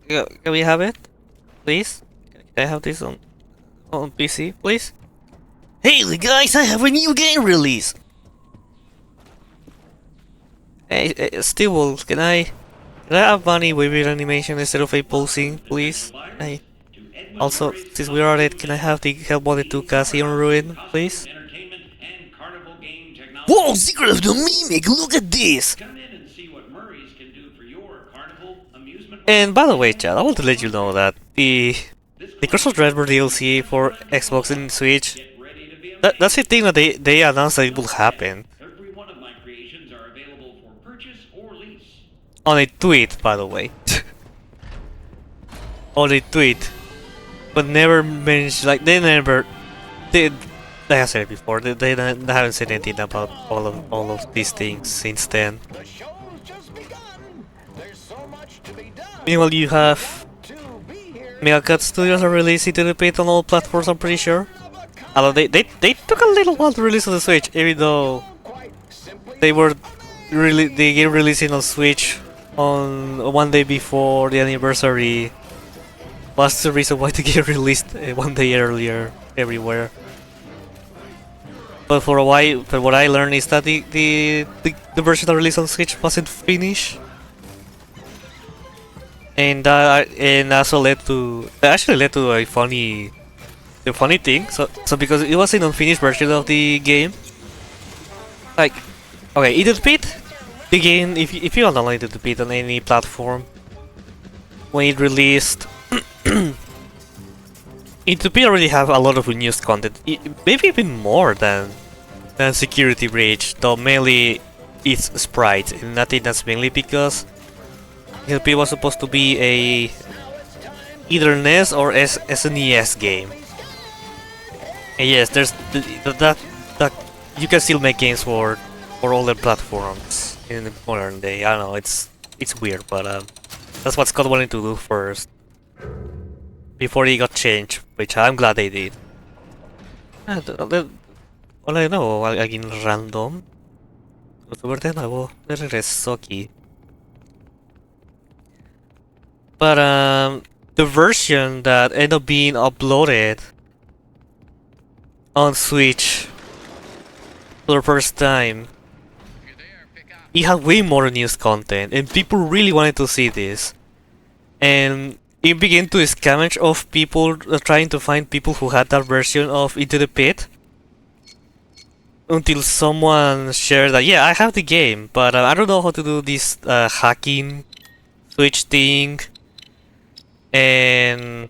S1: Can we have it? Please? Can I have this on PC, please? Hey guys, I have a new game release! Hey, Steel Wool, can I have money with animation instead of a posing, please? Hey. Also, since we are at it, can I have the Help Wanted 2 Cassie on Ruin, please? Whoa, Secret of the Mimic, look at this! And by the way, chat, I want to let you know that the Curse of Dreadbird DLC for Xbox and Switch, that's the thing that they announced that it will happen. On a tweet, by the way. On a tweet. But never mentioned, like, they like I said before, they haven't said anything about all of these things since then.
S3: The show's just begun. There's so much to be done.
S1: Meanwhile, you have
S3: To be here.
S1: Megacut Studios are releasing to repeat on all platforms, I'm pretty sure. Although they took a little while to release on the Switch, even though
S3: Quite simply.
S1: they get releasing on Switch on one day before the anniversary. What's the reason why they get released one day earlier everywhere? But for a while, but what I learned is that the version that released on Switch wasn't finished, and also actually led to a funny thing. So because it was an unfinished version of the game, like, okay, EduTheVODS, the game, if you download EduTheVODS on any platform, when it released, EduTheVODS already have a lot of unused content, maybe even more than Security Breach, though mainly it's sprites, and I think that's mainly because EduTheVODS was supposed to be a either NES or SNES game. And yes, there's that you can still make games for older platforms in the modern day. I don't know, it's weird, but that's what Scott wanted to do first before he got changed, which I'm glad they did. Hola de nuevo, alguien random. Youtuber de nuevo, de regreso aquí. But the version that ended up being uploaded on Switch for the first time,
S3: If you're there, pick up.
S1: it had way more news content, and people really wanted to see this. And it began to scavenge of people trying to find people who had that version of Into the Pit. Until someone shared that, yeah, I have the game, but I don't know how to do this hacking switch thing and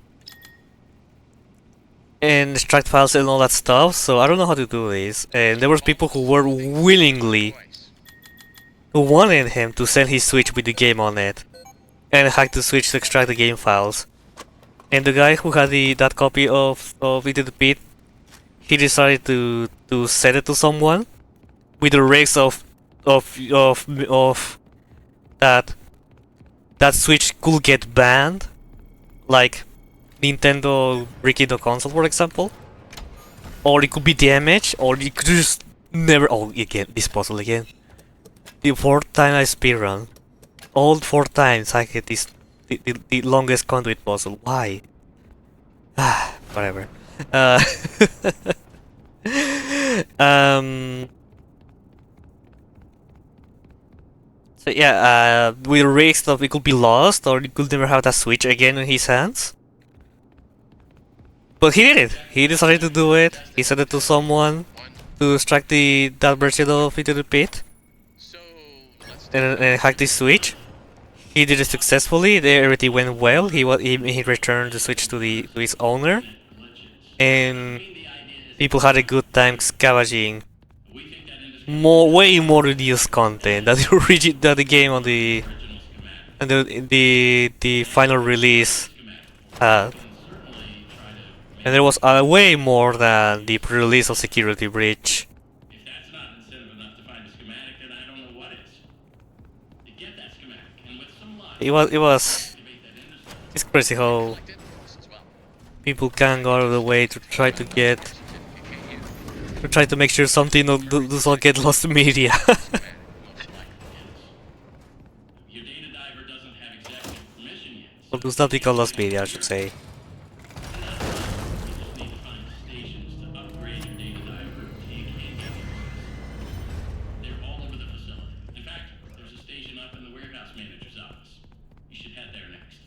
S1: extract files and all that stuff, so I don't know how to do this. And there was people who were willingly, who wanted him to send his switch with the game on it and hack the switch to extract the game files. And the guy who had that copy of Into the Pit, he decided to send it to someone with the risk of that switch could get banned, like Nintendo breaking the console, for example, or it could be damaged, or it could just never. Oh, again, this puzzle again. The fourth time I speedrun, all 4 times I get this the longest conduit puzzle. Why? Ah, whatever. Um. So yeah, with the risk of it could be lost, or he could never have that switch again in his hands. But he did it. He decided to do it. He sent it to someone to extract that version of Into the Pit
S3: So, let's
S1: and hack the switch. He did it successfully. Everything went well. He returned the switch to his owner, and people had a good time scavenging way more news content than the game on the final release had. And there was way more than the pre-release of Security Breach.
S5: If that's not incentive enough to find a schematic, then I don't know what is. To get that schematic, and with some luck,
S1: It was.
S5: activate that industry.
S1: It's crazy how
S3: collect it for us as well.
S1: people can go out of the way to try to get.
S3: Certificate you.
S1: To try to make sure something does not get lost in media.
S3: Most likely.
S5: Your data diver doesn't have executive permission yet,
S1: Or does not become lost media, I should say.
S5: so you just need to find stations to upgrade your data diver to take and get the They're all over the facility. In fact, there's a station up in the warehouse manager's office. You should head there next.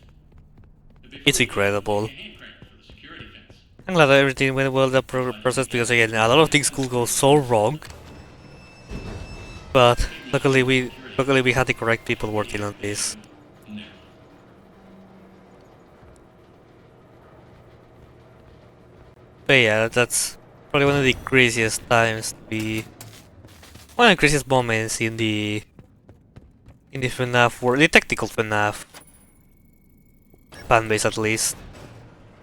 S5: But before
S1: It's
S5: you go,
S1: incredible.
S5: take a hand crank for the security fence.
S1: I'm glad that everything went well that process, because again, a lot of things could go so wrong. But luckily we had the correct people working on this.
S5: No.
S1: But yeah, that's probably one of the craziest times one of the craziest moments in the FNAF world, the technical FNAF fanbase at least.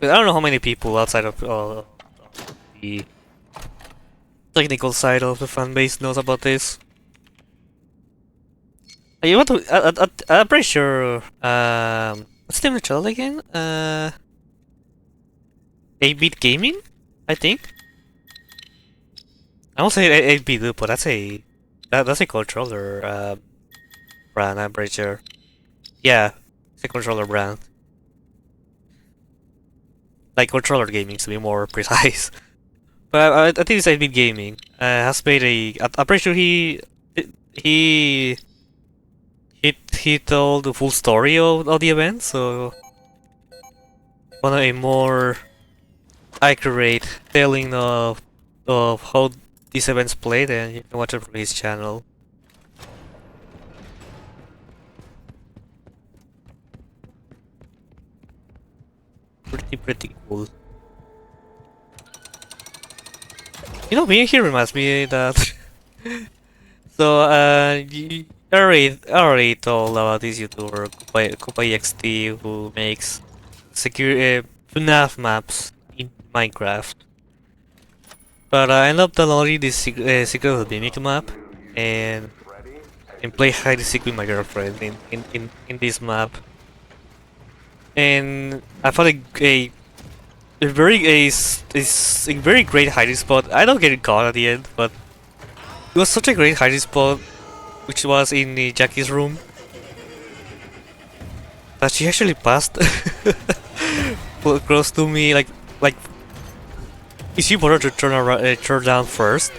S1: But I don't know how many people outside of the technical side of the fanbase knows about this. You want to? I'm pretty sure. What's the name of the channel again? 8-bit gaming, I think. I won't say 8-bit loop, but that's a controller brand. I'm pretty sure. Yeah, it's a controller brand. Like controller gaming, to be more precise. But I think it's 8-bit gaming. Has made I'm pretty sure he told the full story of the event, so want a more accurate telling of how these events played, and you can watch it from his channel. Pretty cool. You know, being here reminds me that. So, I already told about this YouTuber, KupaEXT, who makes FNAF maps in Minecraft. But I ended up downloading the Secret of the Mimic map and play hide and seek with my girlfriend in this map. And I found a very great hiding spot. I don't get it caught at the end, but it was such a great hiding spot, which was in Jackie's room, that she actually passed close to me. Like, she wanted to turn down first,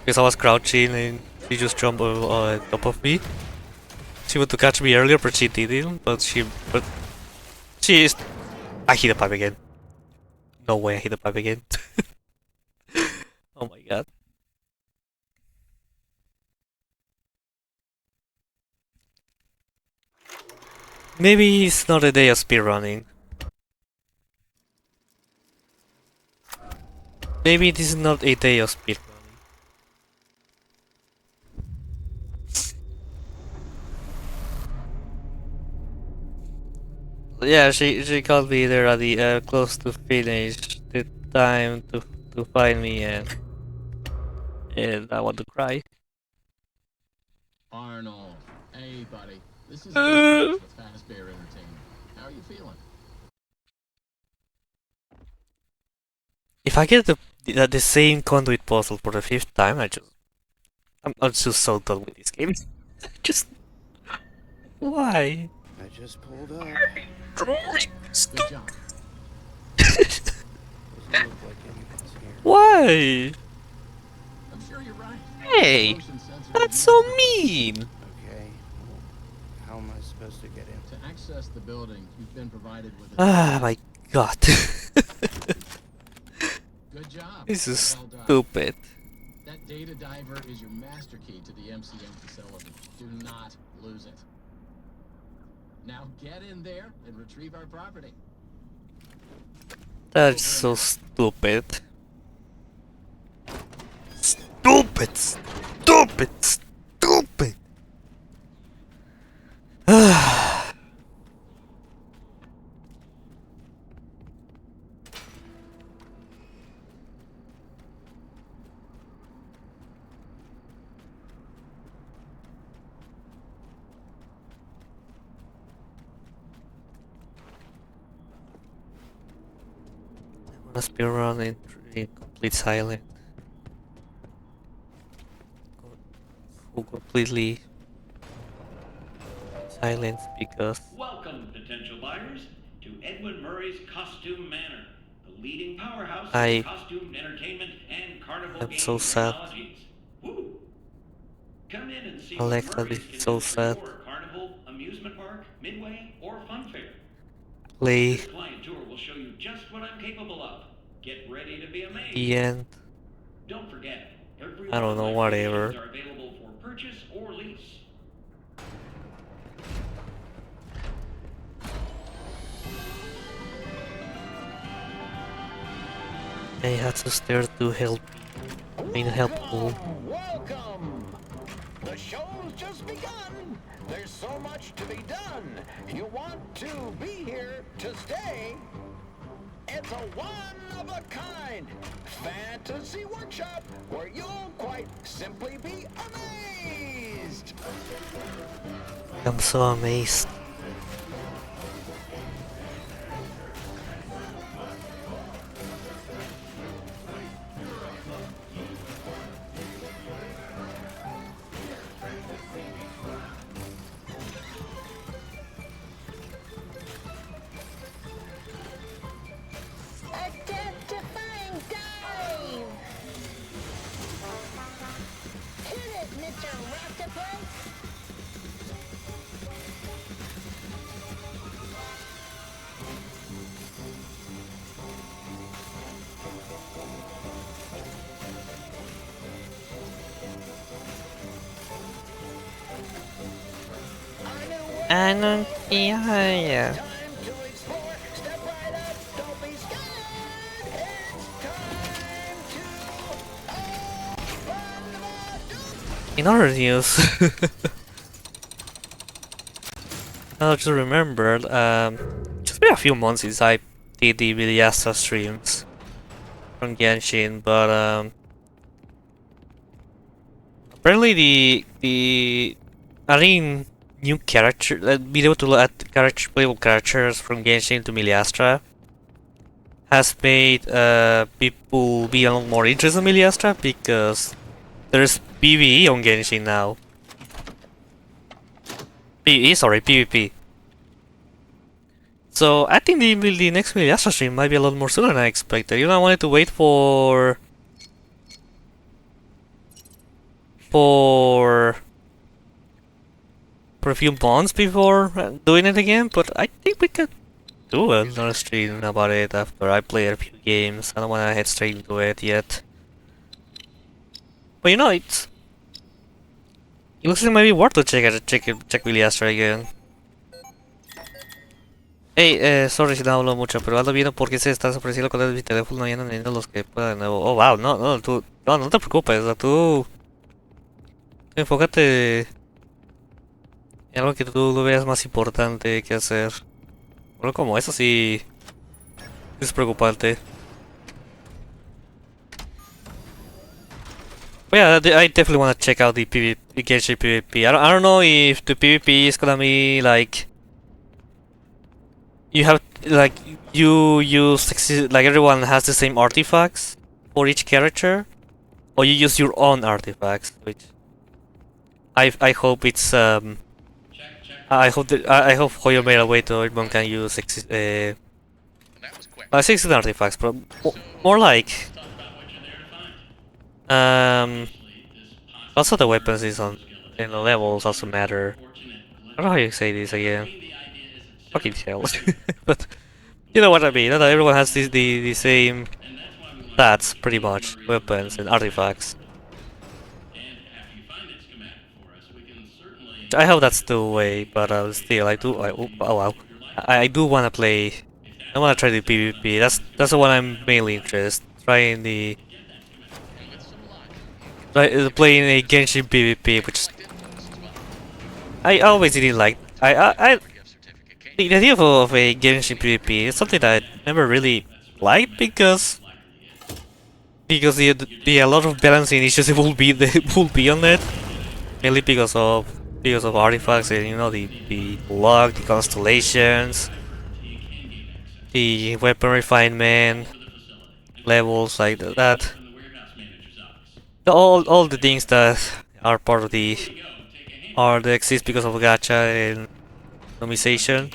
S1: because I was crouching and she just jumped on top of me. She wanted to catch me earlier, but she didn't. But she is. I hit the pipe again. No way, I hit the pipe again. Oh my god. Maybe it's not a day of speedrunning. Maybe this is not a day of speedrunning. Yeah, she got me there at the close to finish the time to find me, and I want to cry.
S2: Arnold. Hey, buddy. This is Dispatch with Fazbear Entertainment. How are you feeling?
S1: If I get the same conduit puzzle for the 5th time, I'm just so done with this game. Just why?
S3: I just pulled up.
S2: Good job.
S3: Doesn't look like anyone's here.
S1: Why?
S2: I'm sure you're right.
S1: Hey,
S2: Motion sensor
S1: that's
S2: is
S1: so
S2: used
S1: mean.
S3: Okay. Well, how am I supposed to get in?
S2: to access the building. You've been provided with a
S1: Ah, my god.
S2: good job.
S1: This is
S2: Well done.
S1: stupid.
S2: That data diver is your master key to the MCM facility. Do not lose it. Now get in there and retrieve our property.
S1: That's so stupid. Stupid! Stupid! Stupid! Must be run in complete silence. Go completely silent because
S5: Welcome, potential buyers, to Edwin Murray's Costume Manor, the leading powerhouse
S1: I
S5: in costume entertainment and carnival
S1: am
S5: game
S1: so sad.
S5: technologies. Woo! Come in and see
S1: Alexa,
S5: what Murray's
S1: this
S5: can
S1: is so
S5: do for
S1: sad.
S5: your carnival, amusement park, midway, or fun fair.
S1: Play
S5: This client tour will show you just what I'm capable of. Get ready to be amazed.
S1: the end.
S5: Don't forget, every
S1: I don't
S5: one
S1: know,
S5: of my
S1: whatever.
S5: creations are available for purchase or lease.
S1: I had to stare to help. Helpful.
S3: Welcome! The show's just begun. There's so much to be done. You want to be here to stay. It's a one-of-a-kind fantasy workshop where you'll quite simply be amazed.
S1: I'm so amazed.
S6: A death-defying dive! Hit it, Mr. Octopus!
S1: I don't yeah.
S3: Time to explore. Step right up. Don't be scared. It's time to open the door.
S1: In other news, I just remembered, just been a few months since I did the Viliasta streams from Genshin, but apparently the adding new character, being able to add playable characters from Genshin to Miliastra has made people be a lot more interested in Miliastra because there's PvE on Genshin now. PvP. So I think the next Miliastra stream might be a lot more sooner than I expected. You know, I wanted to wait for for a few months before doing it again, but I think we could do another stream about it after I play a few games. I don't want to head straight into it yet. But you know, it looks like maybe worth to check Billy Astra again. Hey, sorry si no hablo mucho, pero ando viendo por qué se está desapareciendo con mi teléfono y andan viniendo los que puedan de nuevo. Oh, wow, no, tú, no te preocupes, o sea, tú enfócate en algo que tú lo veas más importante que hacer. Bueno, como eso sí es preocupante. But yeah, I definitely want to check out the PvP, Genshin PvP. I don't know if the PvP is gonna be like you have like you use like everyone has the same artifacts for each character, or you use your own artifacts, which I hope it's I hope that I hope Hoyo made a way to everyone can use 16 artifacts, but more like also the weapons is on and the levels also matter. I don't know how you say this again. Fucking hell. But you know what I mean. Not everyone has the same stats pretty much, weapons and artifacts. I hope that's the way, but still, oh wow, I do wanna play. I wanna try the PvP. That's the one I'm mainly interested. Trying playing a Genshin PvP, which I always didn't like. The idea of a Genshin PvP is something that I never really liked because the a lot of balancing issues will be on it, mainly because of artifacts and you know the luck, the constellations, the weapon refinement levels like that. All the things that are part of the exist because of gacha and optimization.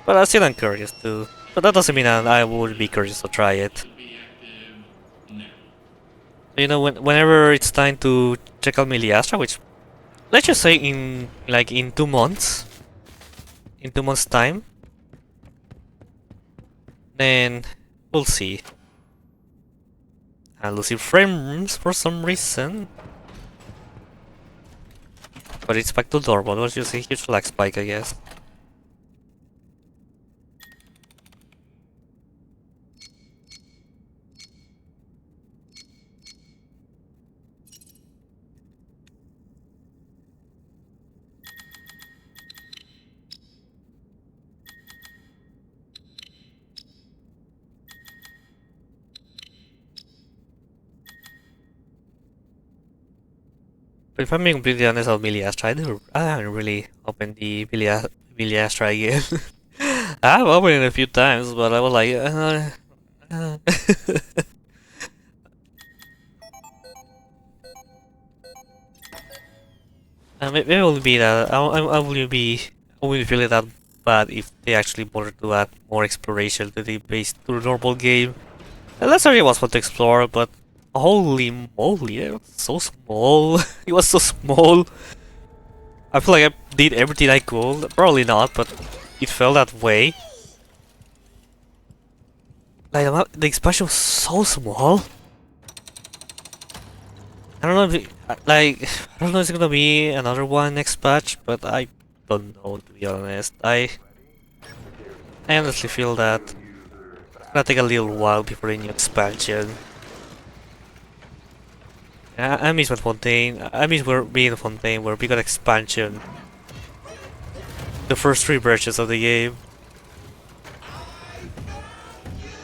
S1: But I still am curious too. But that doesn't mean that I would be curious to try it. You know, whenever it's time to check out Miliastra, which let's just say in 2 months, in 2 months time, then we'll see. I'm losing frames for some reason, but it's back to normal. It was just a huge lag spike, I guess. But if I'm being completely honest about Miliastra, I haven't really opened the Miliastra again. I've opened it a few times, but I was like, maybe it will be that I wouldn't feel it that bad if they actually wanted to add more exploration to the normal game. And that's area was fun to explore, but holy moly, it was so small. It was so small. I feel like I did everything I could. Probably not, but it felt that way. Like the expansion was so small. I don't know if I don't know if it's gonna be another one next patch, but I don't know, to be honest. I honestly feel that it's gonna take a little while before the new expansion. I miss Fontaine. I miss being in Fontaine where we got expansion. The first 3 versions of the game.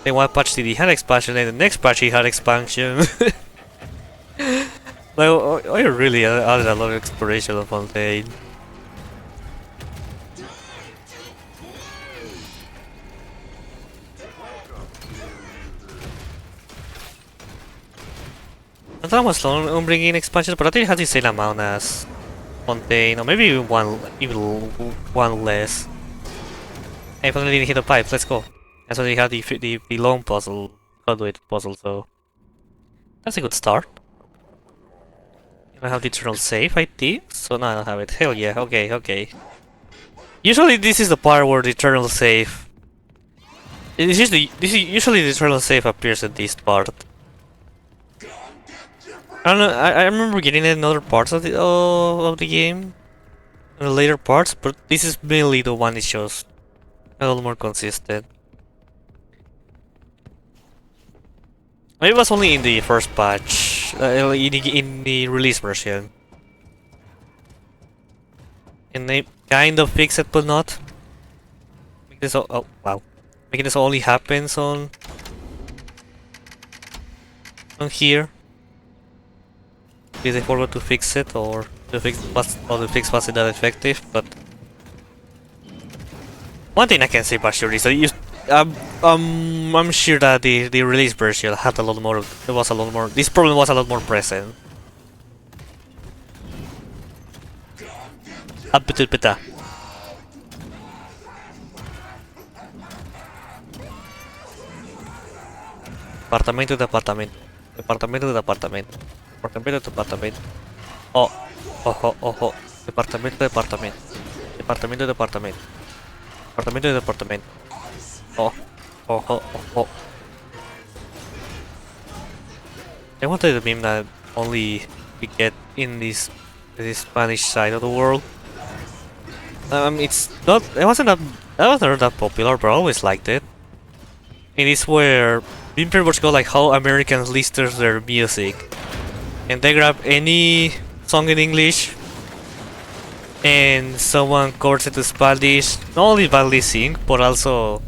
S1: Then one patch he had expansion, and the next patch he had expansion. Like, I really added a lot of exploration of Fontaine. Not that much long on bringing expansions, but I think it has the same amount as Fontaine, or maybe even one less. Hey, finally didn't hit the pipe, let's go. And so they had the long puzzle, conduit puzzle, so that's a good start. I have the eternal save, I think. So now I don't have it. Hell yeah, okay, okay. Usually this is the part where the eternal save. Usually the eternal save appears at this part. I don't know. I remember getting it in other parts of the game, in the later parts, but this is mainly the one it shows a little more consistent. It was only in the first patch, in the release version, and they kind of fix it, but not. Make this oh wow, making this only happens on here. Did they forgot to fix it, or the fix wasn't that effective? But one thing I can say for sure is that I'm sure that the release version had a lot more. There was a lot more. This problem was a lot more present. Pita. Departamento de apartamento. Departamento de apartamento. Departamento de apartamento. Oh, ojo, ojo. Departamento de apartamento. Departamento de apartamento. Departamento de apartamento. Oh, ojo, ojo. I wanted the meme that only we get in this Spanish side of the world. It's not. It wasn't that popular, but I always liked it. It is where being pretty much go like how Americans listen their music, and they grab any song in English, and someone covers it to Spanish. Not only badly sing, but also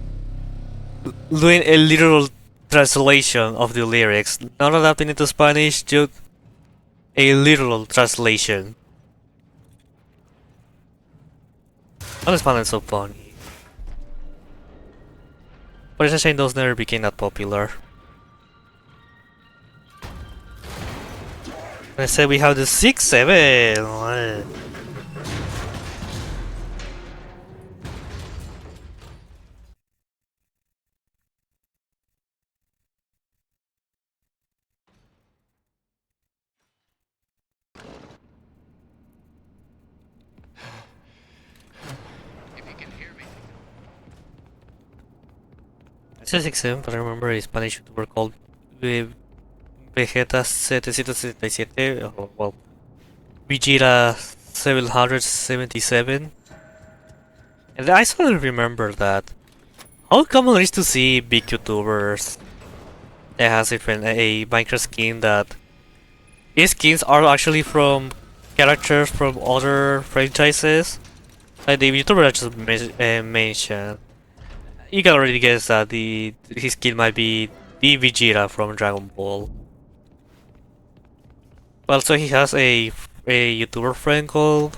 S1: doing a literal translation of the lyrics, not adapting it to Spanish, just a literal translation. I just found it so funny. But it's a shame those never became that popular. I said we have the 6-7. It's a 6-7, but I remember a Spanish YouTuber called Vegeta777, or well, Vegeta777. And I suddenly remember that how common it is to see big YouTubers that has a Minecraft skin that these skins are actually from characters from other franchises. Like the YouTuber I just mentioned. You can already guess that his skin might be the Vegeta from Dragon Ball. Also, he has a YouTuber friend called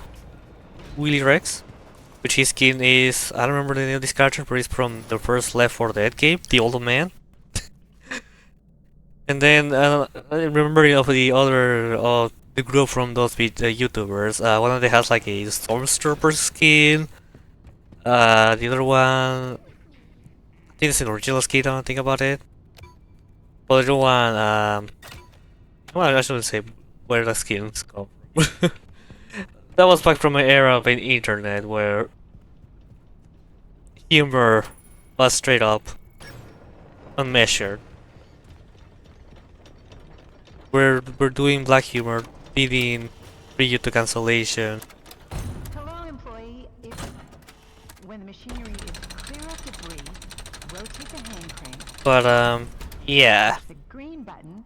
S1: Willy Rex, which his skin is, I don't remember the name of this character, but it's from the first Left 4 Dead game, the old man. And then I remember of the other the group from those YouTubers. One of them has like a Stormtrooper skin. The other one, I think it's an original skin. I don't think about it. But the other one, well, I shouldn't say where the skins come from. That was back from an era of an internet where humor was straight up unmeasured. We're doing black humor, leading free to cancellation.
S4: Hello, employee. When the machinery is clear of debris, rotate the hand crank.
S1: But yeah.
S4: Push the green button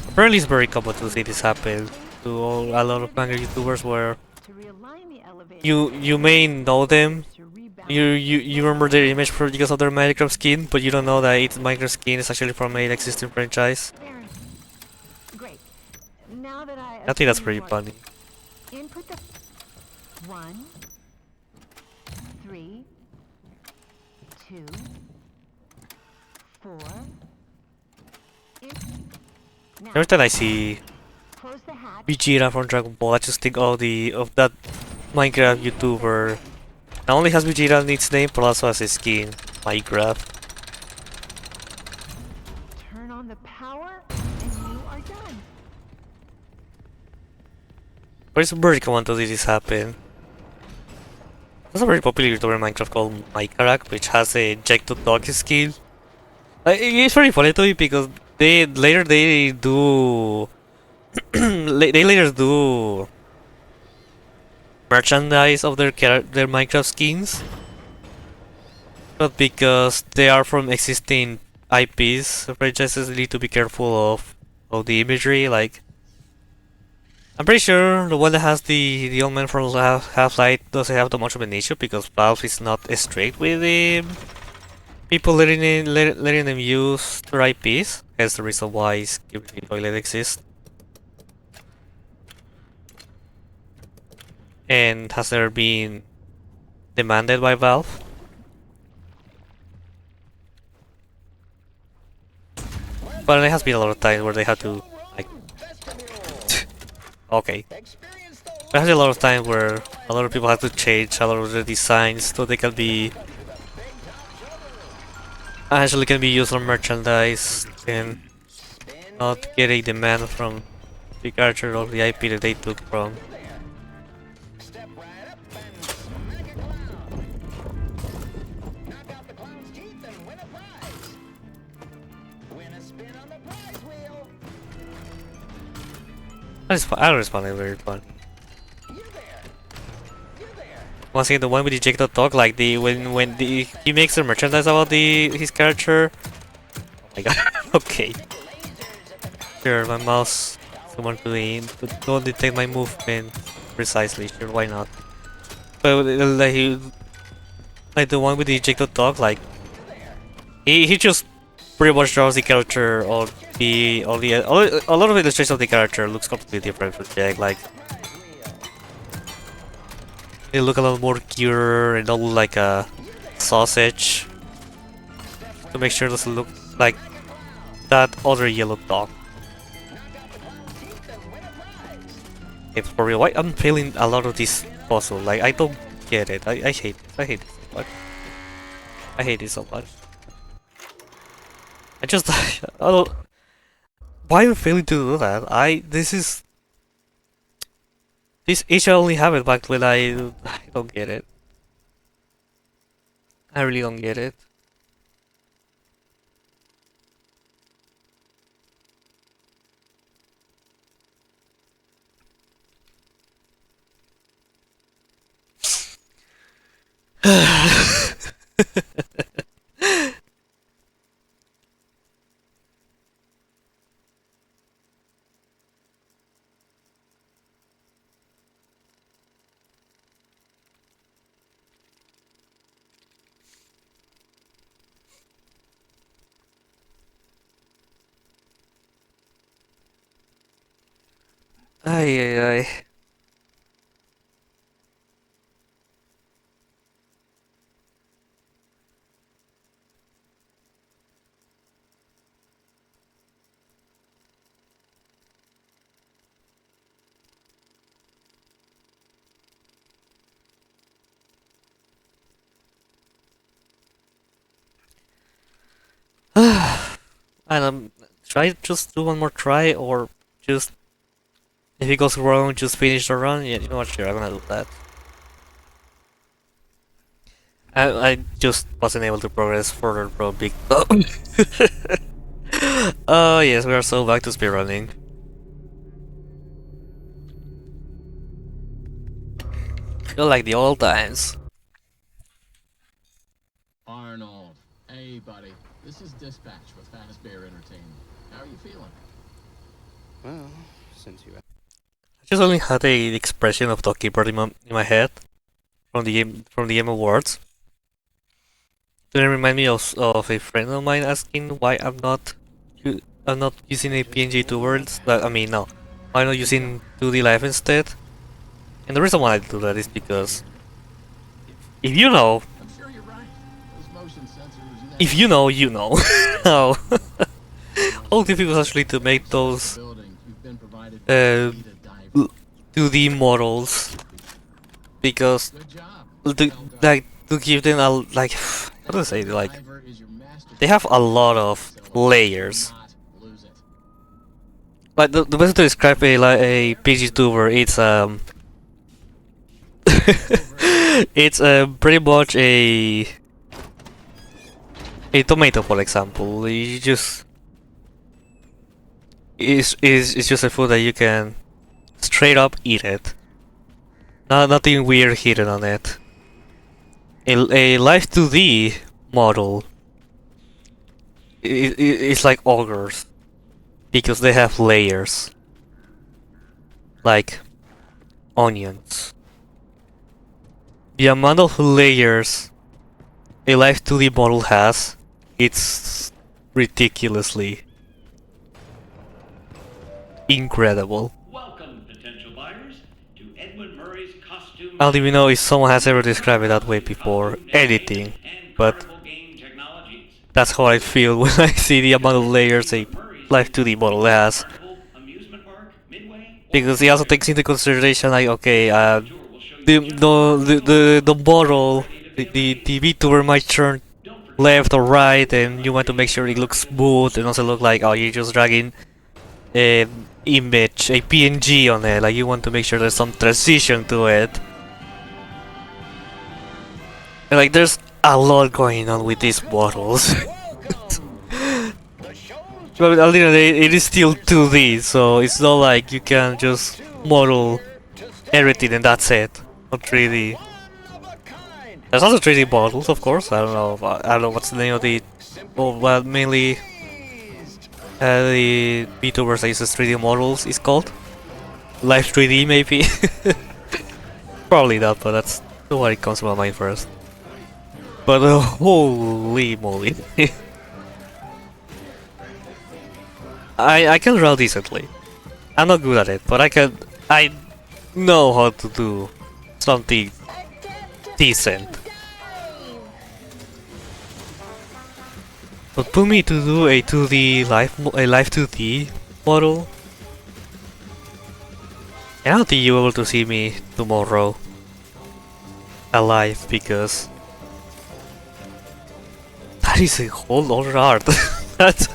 S1: Apparently it's very common to see this happen to a lot of manga YouTubers where
S4: to realign the elevator.
S1: you may know them.
S4: To rebalance.
S1: You remember their image because of their Minecraft skin, but you don't know that it's Minecraft skin is actually from an existing franchise.
S4: Great. Now that I
S1: I think that's
S4: assume
S1: pretty
S4: what-
S1: funny.
S4: Input the 1, 3, 2, 4. Now,
S1: Every time I see
S4: close the hatch.
S1: Vegeta from Dragon Ball, I just think of that Minecraft YouTuber. Not only has Vegeta in its name, but also has his skin, Minecraft.
S4: Turn on the power, and you are done.
S1: it's very common to see this happen. There's a very popular YouTuber in Minecraft called Mykarak, which has a Jack to Dog skill. It's very funny to me because they do they later do merchandise of their Minecraft skins, but because they are from existing IPs, franchises need to be careful of the imagery. Like, I'm pretty sure the one that has the old man from Half-Life doesn't have that much of an issue because Valve is not strict with the people letting them use their IPs. Hence the reason why Skibidi Toilet exists. And has never been demanded by Valve. But there has been a lot of times where they had to, like, okay. There has been a lot of times where a lot of people have to change a lot of the designs so they can be actually can be used on merchandise and not get a demand from the character or the IP that they took from.
S3: Step right up and smack a clown. Knock out the clown's teeth and win a prize. Win a spin on the prize wheel.
S1: I don't respond, it's very fun.
S3: You there. You there.
S1: Once again, the one with the Jake the dog, like when he makes a merchandise about his character. Oh my god. Okay. Sure, my mouse. Someone doing, but don't detect my movement precisely. Sure, why not? But like the one with the Jake the dog, like he just pretty much draws the character or a lot of illustrations of the character looks completely different from Jake. Like they look a lot more cuter and don't look like a sausage. To make sure it doesn't look like that other yellow dog. It's for real. Why I'm failing a lot of this puzzle? Like I don't get it. I hate it. I hate it so much. I hate it so much. I just I don't. Why am I failing to do that? This issue only happened back when I don't get it. I really don't get it. Ay ay ay. And try just do one more try or just if it goes wrong just finish the run. Yeah, you know what, sure, I'm gonna do that. I just wasn't able to progress further from big Oh yes, we are so back to speedrunning. Feel like the old times.
S2: Arnold. Hey, buddy. This is Dispatch with Fazbear Entertainment. How are you feeling?
S7: Well, since you
S1: I just only had a expression of Ducky Bird in my head from the Game Awards. Then it remind me of a friend of mine asking why I'm not using a PNG 2 words. I mean, no, why not using 2D Live instead? And the reason why I do that is because if you know,
S2: I'm sure you're right. Those motion sensors
S1: if you know, you know. How how difficult it's actually to make those
S2: building. You've been provided
S1: 2D models because
S2: Good job.
S1: to give them a like how do I say it, like
S2: Diver is your master
S1: they have a lot of layers.
S2: not lose it.
S1: Like the best way to describe a PG tuber, it's pretty much a tomato, for example. You just it's just a food that you can straight up eat it. Nothing weird hidden on it. A Life 2D model it's like ogres because they have layers like onions. The amount of layers a Life 2D model has, it's ridiculously incredible.
S5: Welcome, potential buyers, to Edwin Murray's costume.
S1: I don't even know if someone has ever described it that way before editing, but that's how I feel when I see the amount of layers a Life 2D model has. Because he also takes into consideration, like, okay, the model, the VTuber might turn left or right, and you want to make sure it looks smooth and also look like, oh, you're just dragging an image, a PNG on it, like you want to make sure there's some transition to it. And like there's a lot going on with these models. But at the end of the day, it is still 2D, so it's not like you can just model everything and that's it. Not 3D. There's also 3D models, of course. I don't know what's the name of the. Well, mainly the VTubers that uses 3D models is called. Live 3D, maybe. Probably not, but that's what it comes to my mind first. But holy moly. I can draw decently. I'm not good at it, but I know how to do something decent. But put me to do a 2D live 2D model, and I don't think you'll be able to see me tomorrow alive, because that is a whole other art. That's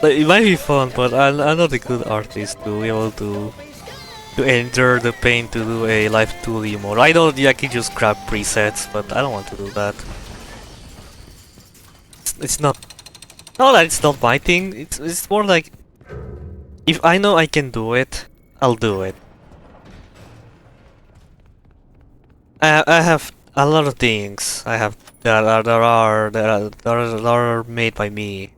S1: like, it might be fun, but I'm not a good artist to be able to endure the pain to do a live 2D model. I know I can just grab presets, but I don't want to do that. It's not that it's not my thing. It's more like, if I know I can do it, I'll do it. I have a lot of things I have that are made by me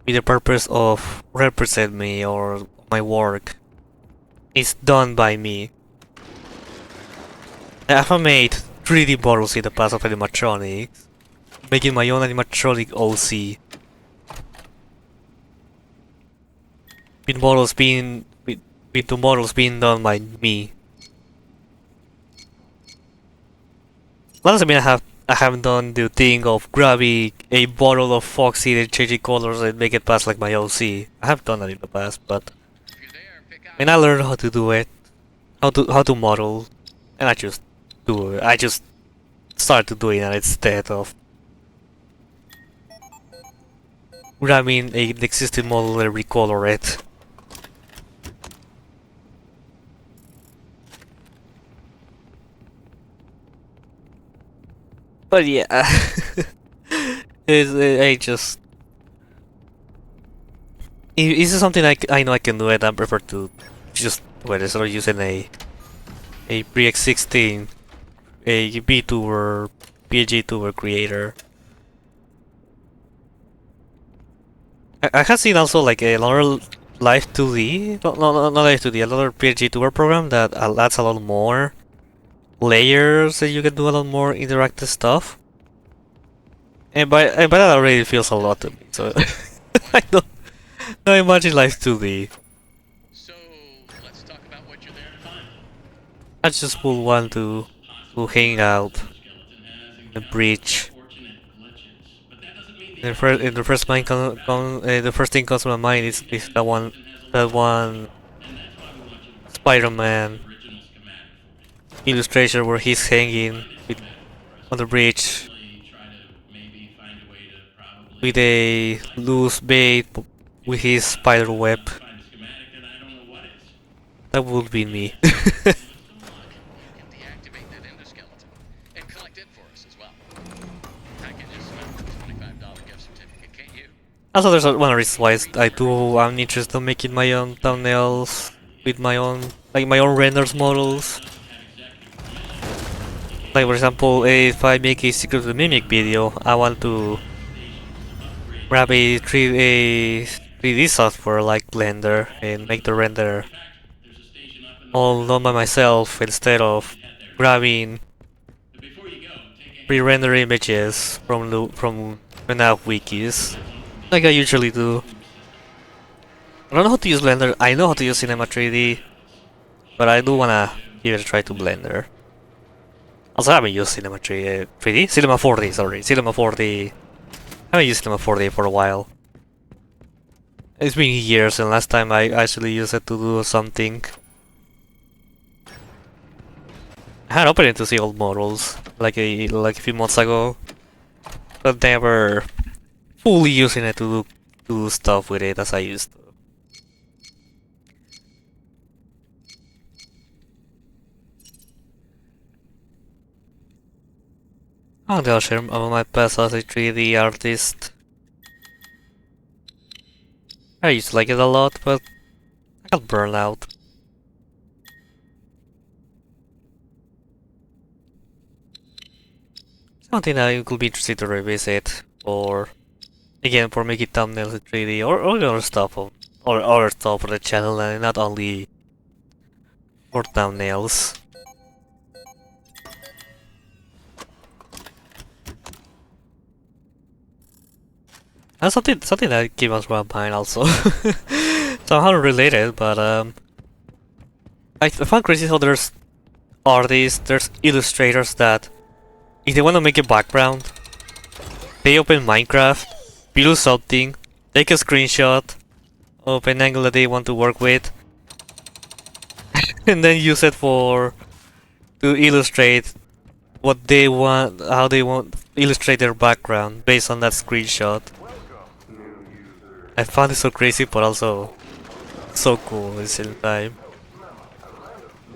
S1: with the purpose of represent me or my work. It's done by me. I have made 3D models in the past of animatronics, making my own animatronic OC. With the models being done by me. That doesn't mean I haven't done the thing of grabbing a bottle of Foxy and changing colors and make it pass like my OC. I have done that in the past, but when I learned how to do it, how to model, and I just do it. I just started doing it instead of grabbing an existing model and recolor it. But yeah, I just. If this is something I know I can do it, I prefer to just instead of using a pre-existing a VTuber, PNG tuber creator. I have seen also like another Live 2D, not Live 2D, another PNG tuber program that adds a lot more layers, and you can do a lot more interactive stuff. And by that already feels a lot to me, so I don't imagine Live 2D.
S5: So, let's talk about what you're there to find.
S1: I just would want to hang out in the bridge. The first thing comes to my mind is that one Spider-Man illustration where he's hanging on the bridge with a loose bait with his spider web.
S5: Find a schematic and I don't know what is.
S1: That would be me.
S5: Let's go look.
S2: You can deactivate that endoskeleton and collect it for us as well. Package is $25 gift certificate, can't you?
S1: Also, there's one reason why I'm interested in making my own thumbnails with my own renders models. Like for example, if I make a Secret of the Mimic video, I want to grab a 3D software like Blender and make the render
S5: There's a station up in the
S1: all done by myself instead of grabbing
S5: But before you go, take a
S1: pre-render images from FNAF wikis, like I usually do. I don't know how to use Blender. I know how to use Cinema 3D, but I do wanna give it a try to Blender. Also, I haven't used Cinema 3D? Cinema 4D, sorry. Cinema 4D. I haven't used Cinema 4D for a while. It's been years and last time I actually used it to do something. I had opened it to see old models like a few months ago, but never fully using it to do stuff with it as I used to. Oh, I'll share my past as a 3D artist. I used to like it a lot, but I got burned out. Something that could be interesting to revisit, or again for making thumbnails in 3D, or other stuff, or other stuff for the channel, and not only for thumbnails. And something that came out from mine also. Somehow related, but I found crazy how there's artists, there's illustrators that if they want to make a background, they open Minecraft, build something, take a screenshot of an angle that they want to work with, and then use it to illustrate what they want, how they want to illustrate their background based on that screenshot. I found it so crazy, but also so cool at the same time.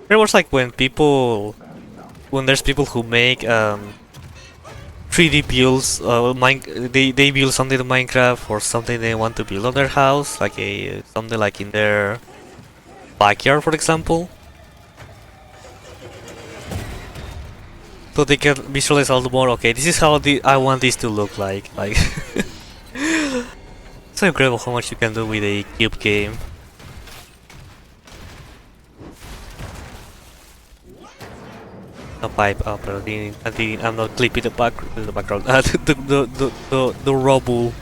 S1: Very much like when there's people who make 3D builds, they build something to Minecraft or something they want to build on their house, like something like in their backyard, for example. So they can visualize all the more. Okay, this is how I want this to look like. It's so incredible how much you can do with a cube game. A pipe up, I'm not clipping the background. The rubble.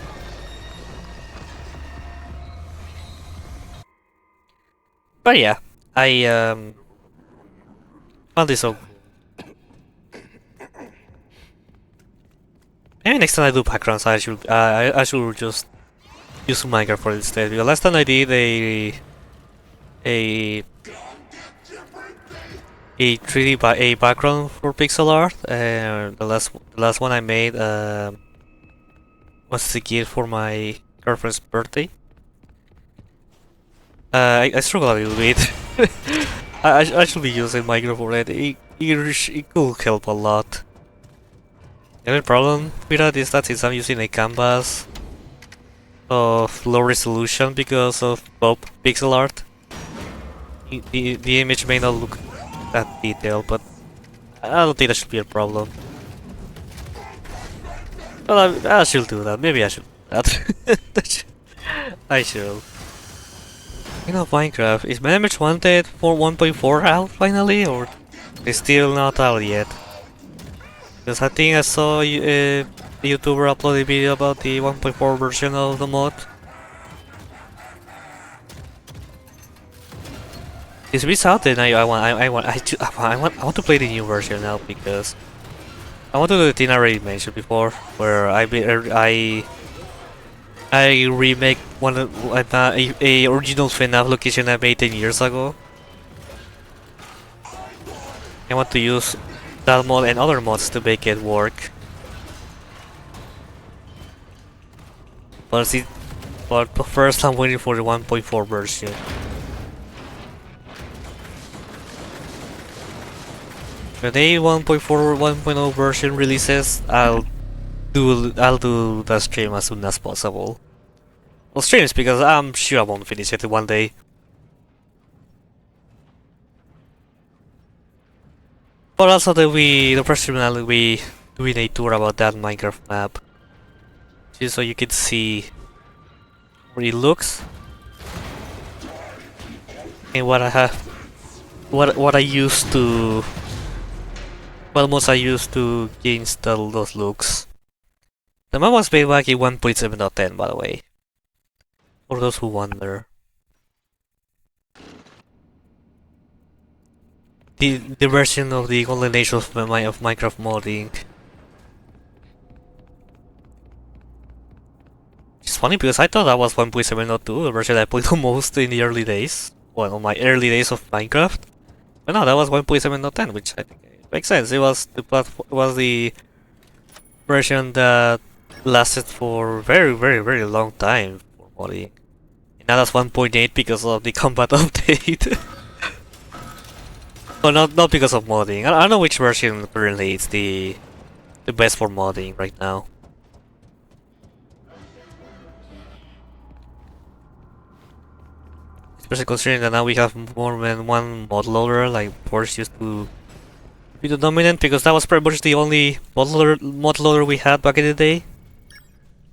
S1: But yeah, I found this so. Maybe next time I do backgrounds, I should just use Minecraft for it instead. Because last time I did a 3D a background for pixel art, and the last one I made was a gift for my girlfriend's birthday. I struggle a little bit. I should be using Minecraft for it. It could help a lot. The only problem with that is that since I'm using a canvas of low resolution because of pop pixel art, the image may not look that detailed, but I don't think that should be a problem. Well, I should do that. Maybe I should do that. I should. You know, Minecraft, is my image wanted for 1.4 out finally, or is still not out yet? Because I think I saw a YouTuber upload a video about the 1.4 version of the mod. If it's out, then I want to play the new version now because I want to do the thing I already mentioned before, where I remake a original FNAF location I made 10 years ago. I want to use that mod and other mods to make it work. But first I'm waiting for the 1.4 version. When the 1.4 1.0 version releases, I'll do the stream as soon as possible. Well, streams because I'm sure I won't finish it in one day. But also the first stream I'll be doing a tour about that Minecraft map, just so you can see how it looks and what I have, what I used to, what mods I used to install those looks. The map was made back in 1.7.10, by the way, for those who wonder. The version of the golden age of Minecraft modding. It's funny because I thought that was 1.7.2, the version I played the most in the early days. Well, on my early days of Minecraft. But no, that was 1.7.10, which I think makes sense. It was the version that lasted for very long time for modding. And now that's 1.8 because of the combat update. Well, not because of modding. I don't know which version currently is the best for modding right now. Especially considering that now we have more than one mod loader, like Force used to be the dominant, because that was pretty much the only mod loader we had back in the day.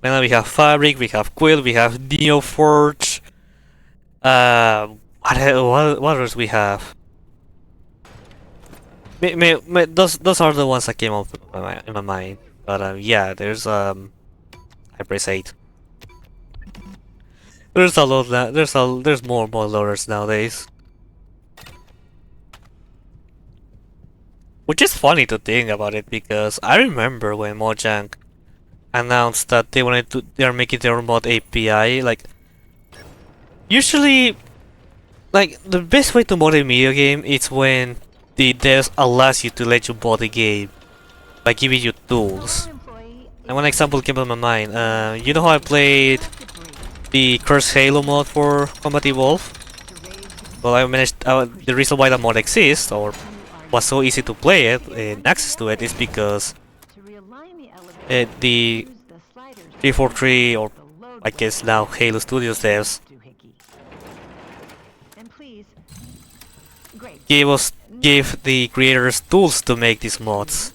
S1: And now we have Fabric, we have Quill, we have NeoForge. What else we have? Those are the ones that came up in my mind. But yeah, there's Hypres 8. There's a lot that there's more mod loaders nowadays. Which is funny to think about it, because I remember when Mojang announced that they are making their own mod API. Like, usually, like, the best way to mod a video game is when the devs allows you to let you mod the game by giving you tools. And one example came to my mind. You know how I played the Cursed Halo mod for Combat Evolve? Well, I managed. The reason why that mod exists, or was so easy to play it and access to it, is because the 343, or I guess now Halo Studios devs, gave the creators tools to make these mods.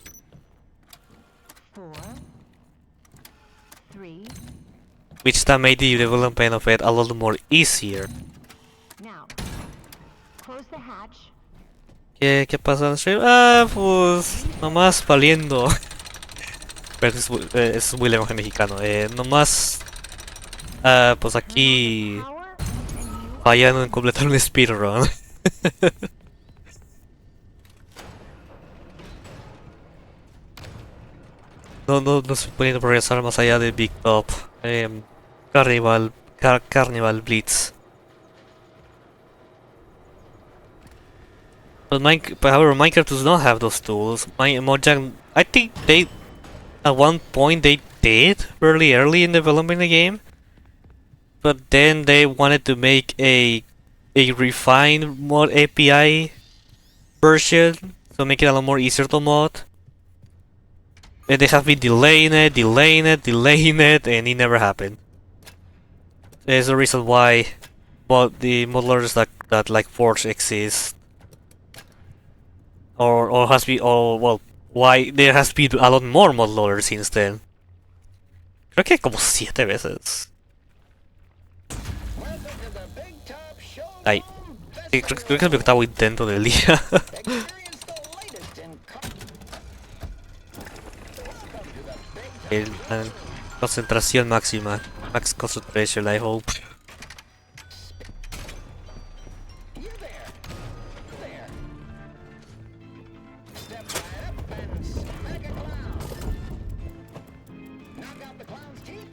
S1: Which that made the development of it a little more easier. ¿Qué pasa en el stream? Pues nomás valiendo. Pero es muy lenguaje mexicano. Nomás pues aquí fallando en completar un speedrun. No estoy pudiendo progresar más allá de Big Top. Carnival Blitz. But however, Minecraft does not have those tools. Mojang, I think they, at one point they did fairly early in developing the game, but then they wanted to make a refined mod API version, so make it a lot more easier to mod. And they have been delaying it, and it never happened. There's a reason why the mod loaders that like Forge exist. Or has been, why there has been a lot more mod loaders since then. Creo que como 7 veces. Ay, creo que es mi octavo intento del día. Concentración máxima. Max concentration, I hope.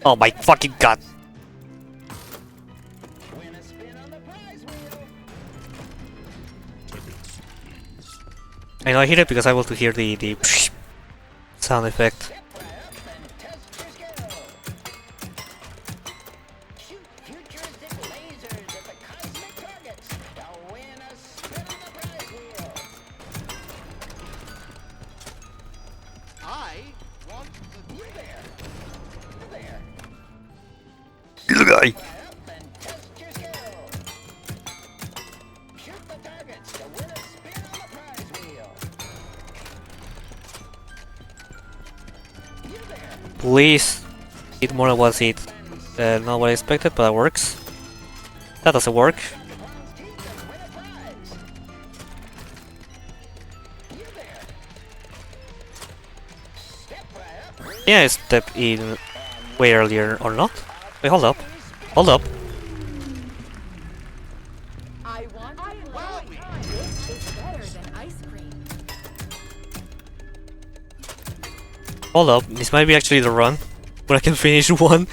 S1: Oh my fucking god! I know I hear it because I want to hear the sound effect.
S3: futuristic lasers at the cosmic targets to win a spin on the prize wheel.
S7: I want the
S3: You there. You there.
S1: Little guy.
S3: Fly up and test your skill. Shoot the targets to win a spin on the prize wheel. You there.
S1: Please. It more than was it. Not what I expected, but that works. That doesn't work.
S3: Clown's teeth and win a prize. You there. Step right up.
S1: Yeah, I stepped in way earlier or not. Wait, hold up. Hold up.
S8: I want this is better than ice cream.
S1: Hold up. This might be actually the run. Where I can finish one.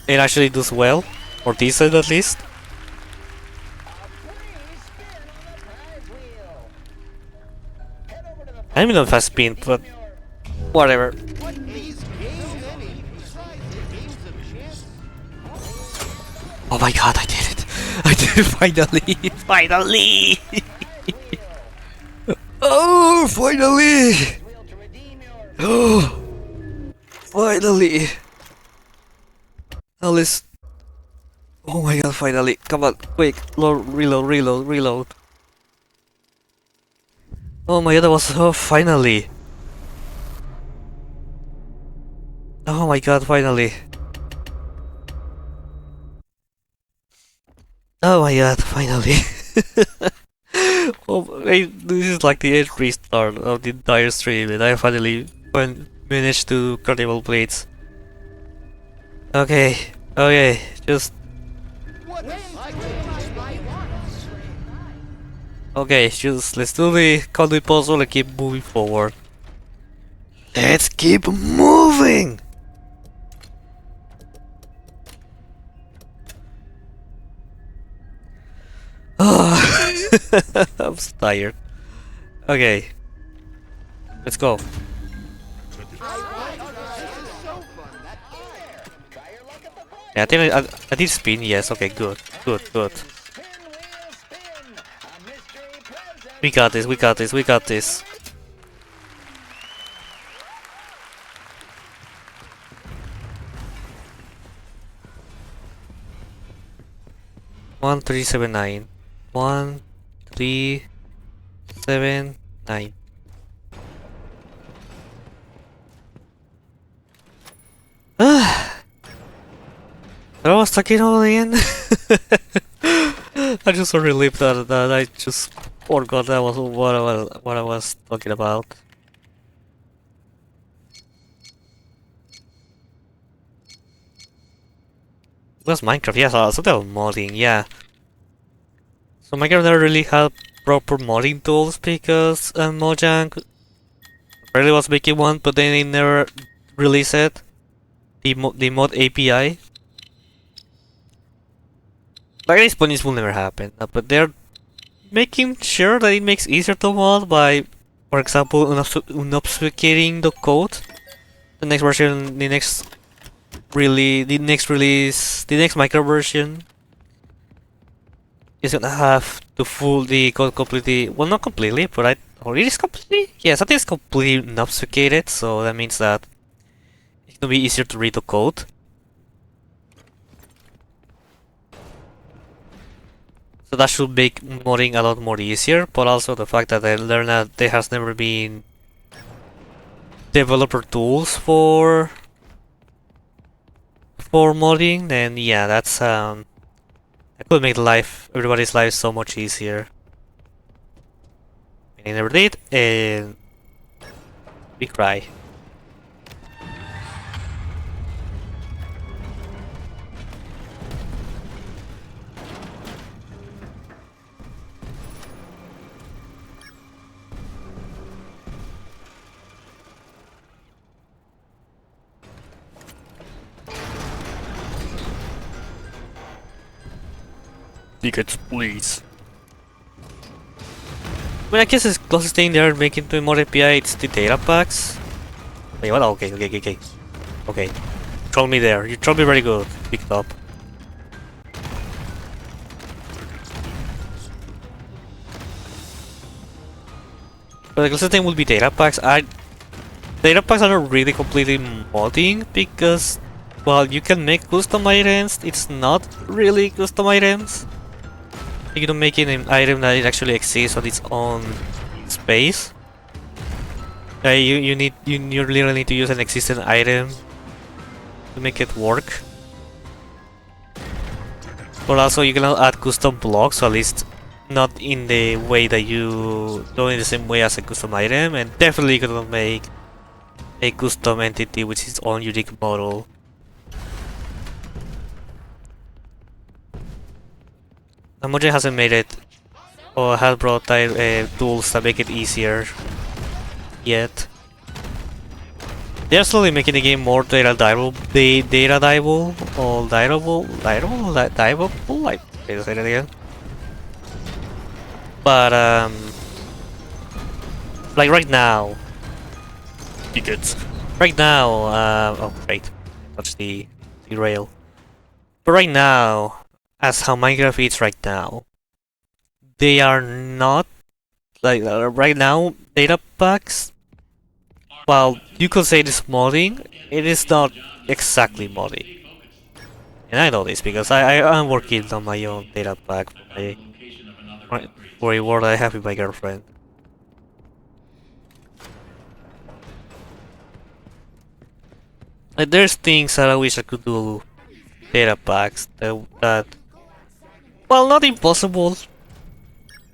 S1: It actually does well. Or decent at least. I'm in a fast spin, but whatever.
S7: these games any besides the games of chance?
S1: Oh my god, I did it! I did it finally! Finally! Oh, finally! Oh, finally! Now let's. Oh my god, finally! Come on, quick! Reload, reload, reload! Oh my god, that was so finally! Oh my god, finally! Oh my god, finally! Oh, this is like the 8th restart of the entire stream, and I finally managed to Carnival Blades. Okay, okay, just.
S7: What a cycle!
S1: Okay, just let's do the conduit puzzle and keep moving forward. Let's keep moving! I'm tired. Okay. Let's go. Yeah, I think I did spin, yes, okay, good. Good, good. We got this, we got this, we got this. One 379. 1379. I was talking all again. I just so relieved that I just forgot that was what I was talking about. It was Minecraft, yes, so that was modding, yeah. So Minecraft never really had proper modding tools because Mojang really was making one, but then they never released it. The mod API. Like this point, this will never happen. But they're making sure that it makes easier to mod by, for example, unobfuscating the code. The next version, the next micro version is gonna have the code completely, well, not completely, but or it is completely, yes, I think it's completely unobfuscated, so that means that it's gonna be easier to read the code. So that should make modding a lot more easier, but also the fact that I learned that there has never been developer tools for modding, then yeah, that's that could make everybody's life so much easier. And I never did, and we cry. Tickets, please. I mean, I guess the closest thing they're making to a mod API, it's the data packs. Wait, what? Okay. Okay. trolled me there. You trolled me very good. Picked up. But the closest thing would be data packs. Data packs are not really completely modding because, well, you can make custom items. It's not really custom items. You don't make an item that it actually exists on its own space. You literally need to use an existing item to make it work. But also you can add custom blocks, so at least not in the way that you do in the same way as a custom item, and definitely you cannot make a custom entity with its own unique model. Emoji hasn't made it or has brought tools that make it easier yet. They're slowly making the game more data-diveable, like, say that again. But, like right now, right now, oh wait, touch the rail. But right now, as how Minecraft is right now, they are not, like, right now, data packs, well, you could say this modding, it is not exactly modding. And I know this because I am working on my own data pack for a world I have with my girlfriend. Like, there's things that I wish I could do data packs that, well, not impossible.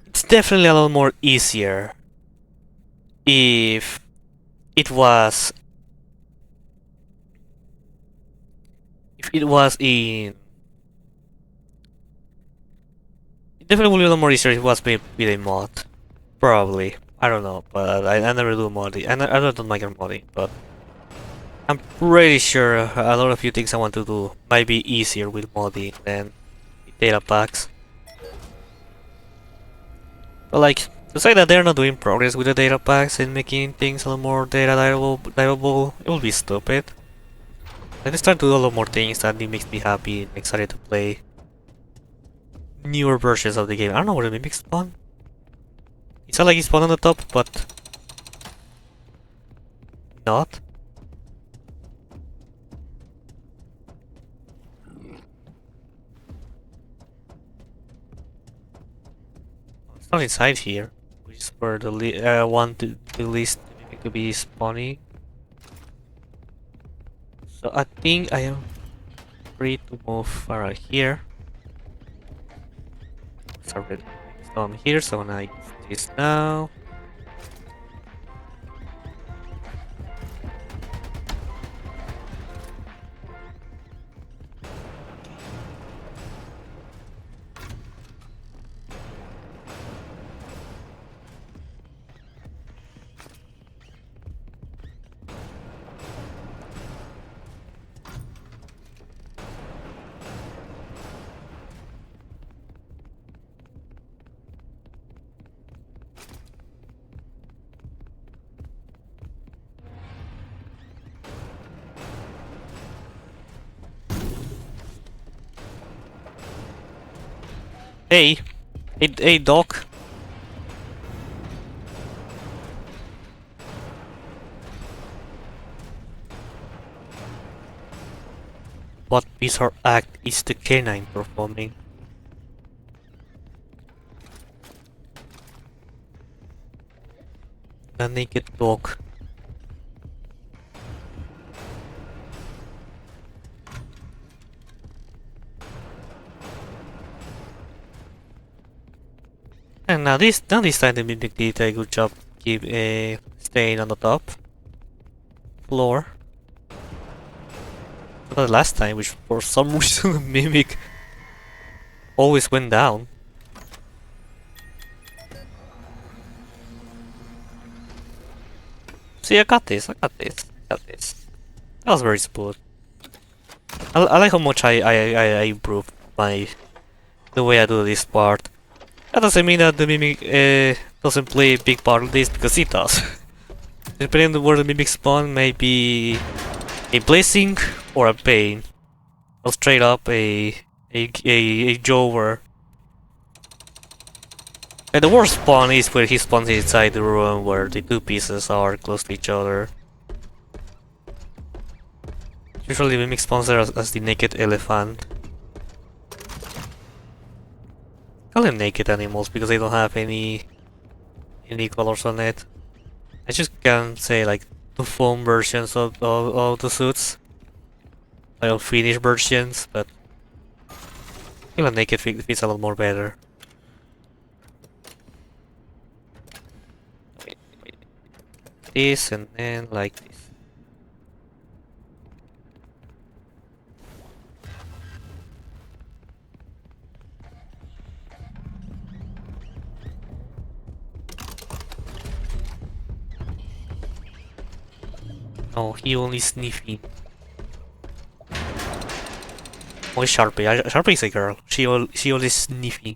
S1: It's definitely a lot more easier if it was in. It definitely would be a lot more easier if it was made with a mod. Probably. I don't know, but I never do modding. I don't do Minecraft modding, but I'm pretty sure a lot of few things I want to do might be easier with modding than data packs. But like, to say that they're not doing progress with the data packs and making things a lot more data diveable, it would be stupid. They're trying to do a lot more things that makes me happy and excited to play newer versions of the game. I don't know where the mimic spawn. It's not like he spawned on the top, but not. It's not inside here, which is where the least mimic to be spawning. So I think I am free to move around here. Started on here, so now I use this now. Hey, Doc. What bizarre act is the canine performing? The naked dog. And now this time the mimic did a good job keep staying on the top floor. Not the last time, which for some reason the mimic always went down. See, I got this. That was very smooth. I like how much I improved the way I do this part. That doesn't mean that the mimic doesn't play a big part of this, because it does. Depending on where the mimic spawn, may be a blessing or a pain, or straight up a Jover. And the worst spawn is where he spawns inside the room where the two pieces are close to each other. Usually Mimic spawns there as the naked elephant. Call them naked animals because they don't have any colors on it. I just can't say like the foam versions of the suits. I don't finish versions, but I feel like naked fits a lot more better. This and then like this. Oh, he only sniffing. Oh, it's Sharpie. Sharpie is a girl. She only sniffing.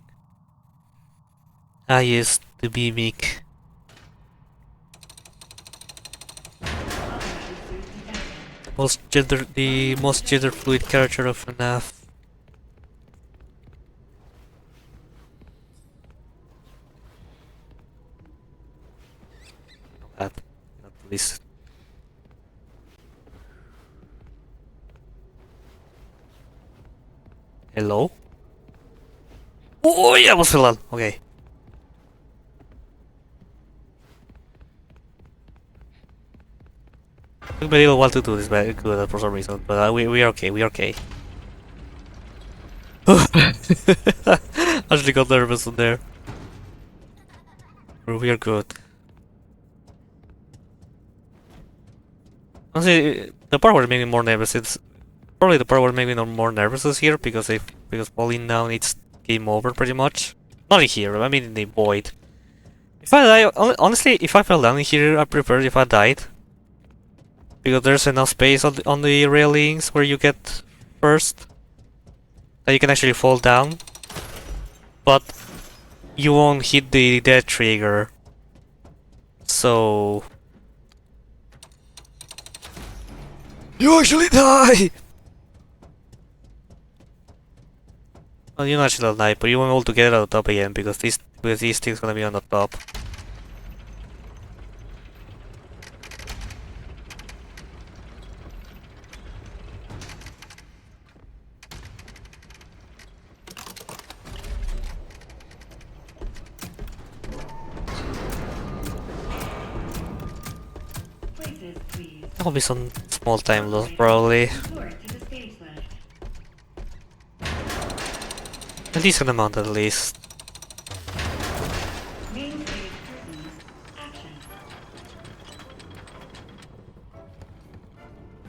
S1: I used to be meek. The most gender fluid character of FNAF. Not least. Hello? Oh yeah, was Milan. Okay. Took me a little while to do this, but good for some reason. But we are okay. We are okay. Actually got nervous on there. We are good. Honestly, the part where made me more nervous. It's probably the part where made me more nervous is here because falling down it's game over pretty much. Not in here. I mean in the void. If I die, honestly, if I fell down in here, I prefer if I died. Because there's enough space on the railings where you get first that you can actually fall down, but you won't hit the death trigger. So you actually die. Well, you actually don't die, but you won't be able to get it on the top again because these things gonna be on the top. That'll be some small time loss, probably. A decent amount at least.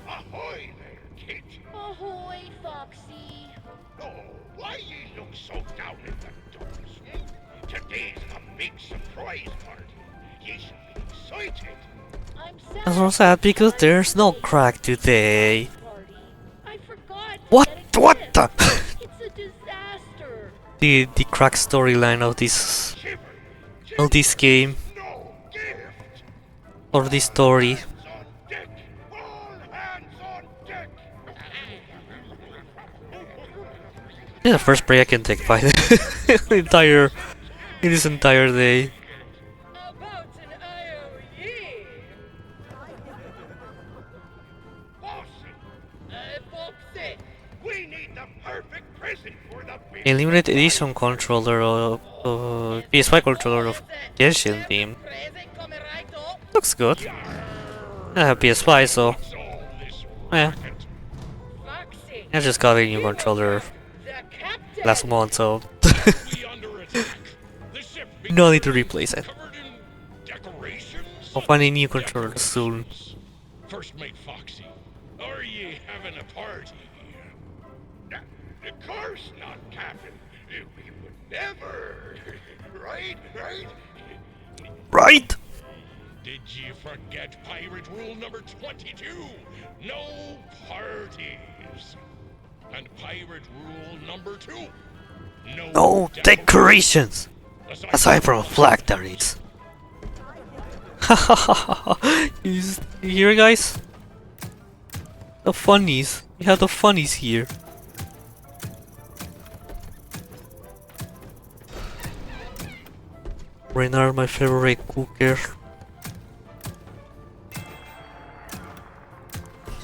S3: Ahoy there, kid.
S6: Ahoy, Foxy.
S3: Oh, why ye look so down in the dumps? Today's a big surprise party. Ye should be excited.
S1: I'm so sad because there's no crack today.
S6: I forgot.
S1: What the?
S6: It's a disaster.
S1: The crack storyline of this game
S3: No gift.
S1: or this story.
S3: On deck. All hands on deck.
S1: This is the first break I can take by in this entire day.
S6: About an IOE. Foxy.
S3: We need the perfect present for the big.
S1: A limited edition controller of PS5 controller of Genshin theme.
S6: Present coming right up.
S1: Looks good. I have PS5, so yeah.
S6: Foxy.
S1: I just got a new controller
S6: The captain.
S1: last month, so
S3: We under attack. The ship
S1: no need to replace it.
S3: covered in decorations.
S1: I'll find a new controller soon.
S3: First mate Foxy, are ye having a party? Of course not, Captain. We would never. Right?
S1: Right?
S3: Did you forget pirate rule number 22? No parties. And pirate rule number 2.
S1: No decorations! Aside from a flag, there is. You hear, guys? The funnies. We have the funnies here. Renard, my favorite cooker.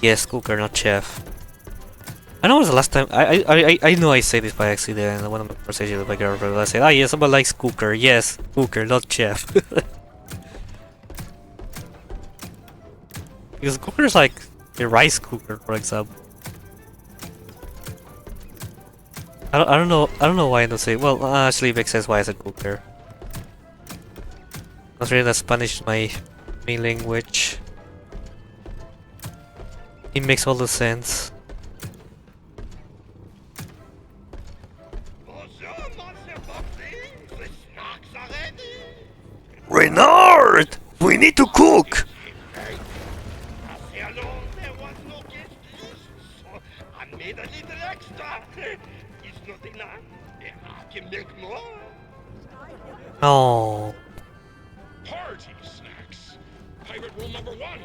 S1: Yes, cooker, not chef. I know it was the last time. I know I said this by accident in one of my conversations with my girlfriend. I said, ah, yes, someone likes cooker. Yes, cooker, not chef. Because cooker is like a rice cooker, for example. I don't know why I don't say. Well, actually, it makes sense why I said cooker. Considering that Spanish is my main language, it makes all the sense. Renard, we need to cook. No.
S9: Party snacks. Pirate rule number 1.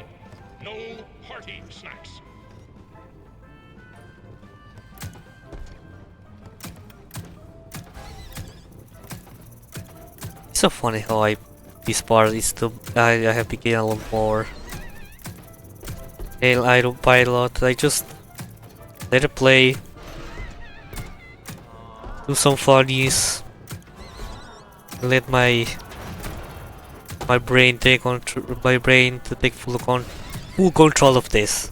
S9: No party snacks.
S1: It's so funny how this part is to I have become a lot more pilot. I just let it play, do some funnies, let my brain take full control of this.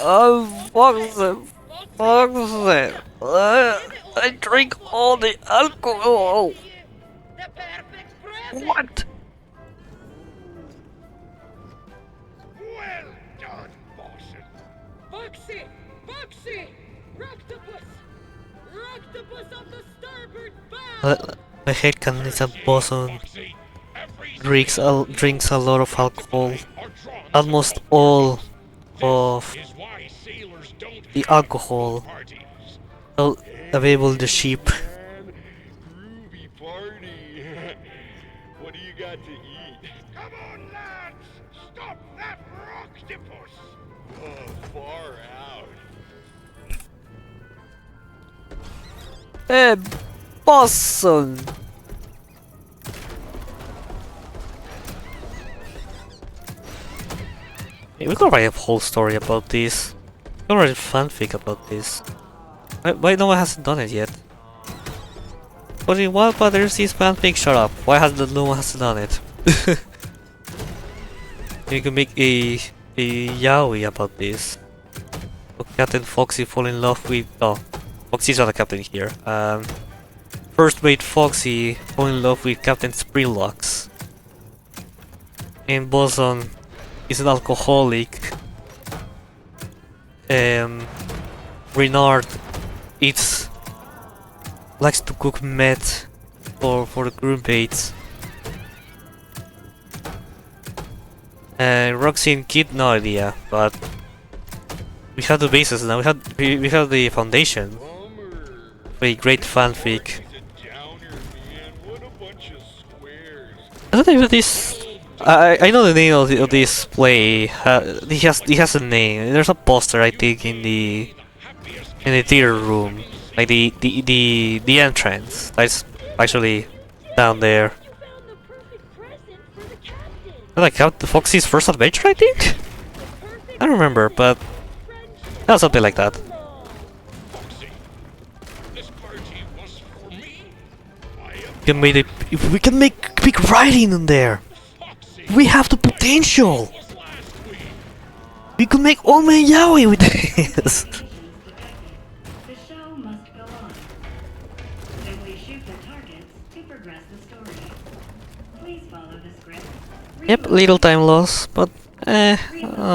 S1: Oh, fuck them. Fuck them. I drink all the alcohol.
S6: The perfect present.
S1: What?
S9: Well done, Boston.
S6: Foxy! Foxy! Roctopus! Roctopus on the starboard bow!
S1: My head can is a boson.
S9: Foxy, every
S1: Drinks a lot of alcohol.
S9: are drawn
S1: Almost
S9: to
S1: all
S9: This
S1: of
S9: is why sailors don't
S1: the
S9: have
S1: alcohol
S9: parties.
S1: available in the ship.
S9: Groovy party. What do you got to eat? Come on, lads! Stop that rocktopus! Oh, far out.
S1: Hey, boson! Hey, we could write a whole story about this. We could write a fanfic about this. Why no one hasn't done it yet? But in what but there's this fanfic? Shut up. Why has no one has done it? You can make a yaoi about this. So Captain Foxy fall in love with Foxy's not a captain here. First mate Foxy fall in love with Captain Springlocks. And Boson is an alcoholic. Renard likes to cook meth for the crewmates. Roxy and Kid, no idea, but we have the basis now. We have the foundation. A great fanfic. I don't know if this. I know the name of this play. He has a name. There's a poster I think in the theater room, like the entrance. That's actually down there. Like the Foxy's first adventure, I think. I don't remember, but that was something like that. We can make big writing in there. We have the potential. We could make all my yaoi with this.
S10: The show must go on. Simply shoot the targets to progress the story. Please follow the script.
S1: Yep, little time loss, but I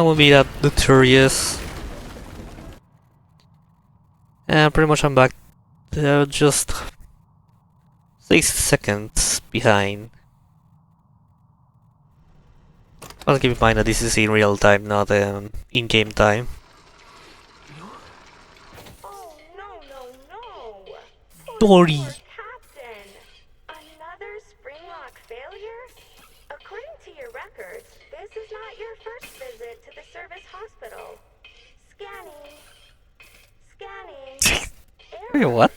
S1: won't be that notorious. Pretty much I'm back. Just 6 seconds behind. Well, keep in mind that this is in real time, not in-game time.
S11: Oh, no.
S1: Dory!
S11: Captain, another Springlock failure? According to your records, this is not your first visit to the service hospital. Scanning.
S1: Wait, what?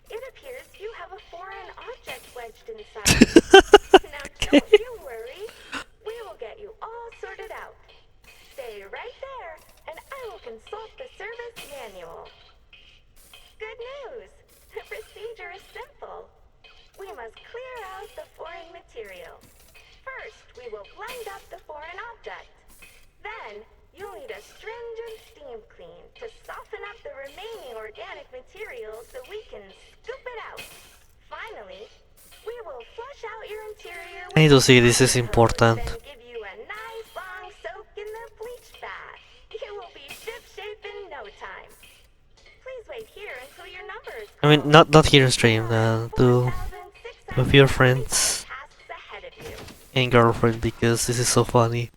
S11: It appears you have a foreign object wedged inside. Now don't you worry. We will get you all sorted out. Stay right there, and I will consult the service manual. Good news. The procedure is simple. We must clear out the foreign material. First, we will blend up the foreign object. Then, you'll need a stringent steam clean to soften up the remaining organic material so we can scoop it out. Finally, we will flush out your interior
S1: I need to see this is important.
S11: and give you a nice long soak in the bleach bath. You will be ship-shape in no time. Please wait here until your number is
S1: I mean, not here in stream, to with your friends and girlfriend, because this is so funny.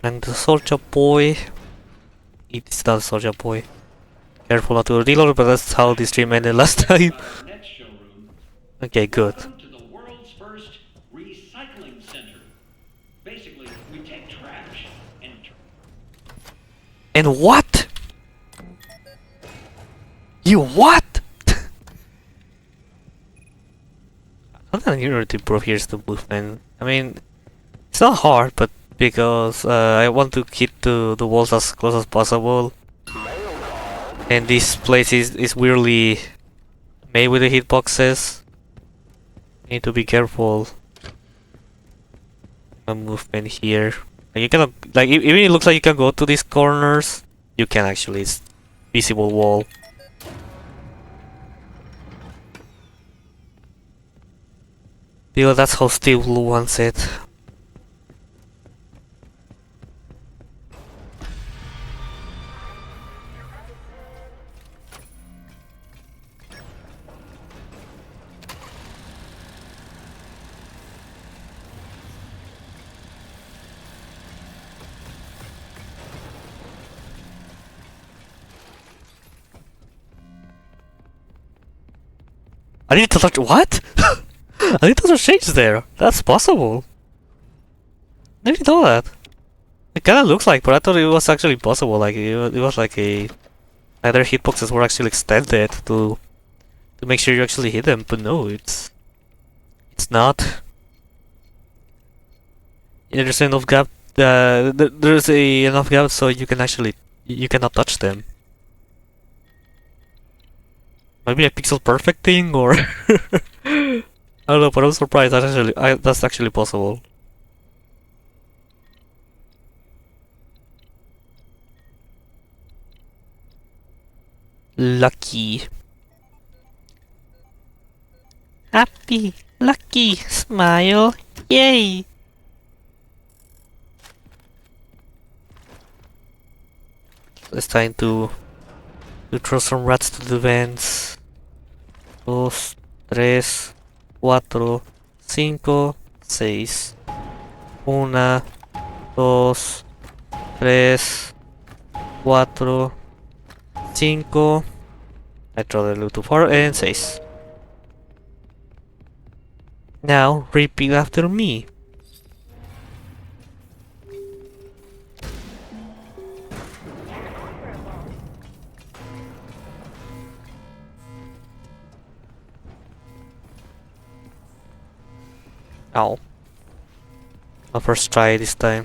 S1: And the soldier boy. It's not a soldier boy. Careful not to reload, but that's how the stream ended last time. Okay, good.
S5: Welcome to the world's first recycling center. Basically, we take trash and
S1: And what? You what? Sometimes you need to improve here's the movement. I mean, it's not hard, but because I want to hit the walls as close as possible. And this place is weirdly made with the hitboxes. Need to be careful. A movement here. Like you cannot, like even it looks like you can go to these corners. You can actually. It's visible wall. Because that's how Steel Blue wants it. I need to touch what? I need to touch change there. That's possible. I didn't know that. It kinda looks like, but I thought it was actually possible. Like it was like a either hitboxes were actually extended to make sure you actually hit them. But no, it's not. There's enough gap. There's enough gap so you can actually you cannot touch them. Maybe a pixel perfect thing, or I don't know. But I'm surprised that's actually possible. Lucky. Happy, lucky, smile, yay! It's time to throw some rats to the vents. 2, 3, 4, 5, 6. 1, 2, 3, 4, 5. I throw the loot to 4 and 6. Now repeat after me. Ow. I'll first try this time.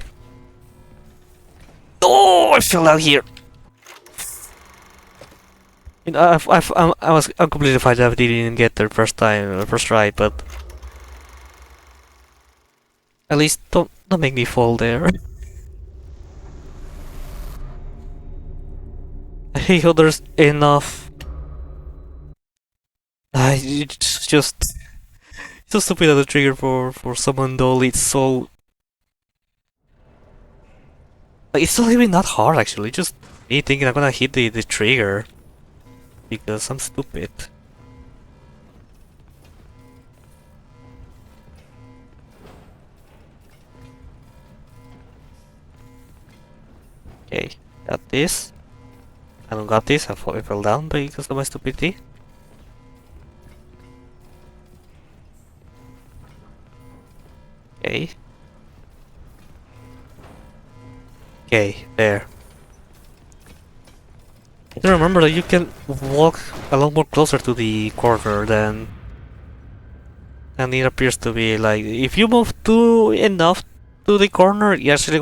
S1: Oh, I fell out here. You know, I'm completely fine that I didn't get there first time, first try, but at least don't make me fall there. I hate how there's enough. It's just it's so stupid that the trigger for summon dolly. It's so like, it's not even that hard actually. Just Me thinking I'm gonna hit the trigger because I'm stupid. Okay, got this. I don't got this, I fell down because of my stupidity. Okay. Okay, there. I remember that you can walk a lot more closer to the corner than it appears to be. Like, if you move too enough to the corner, you're actually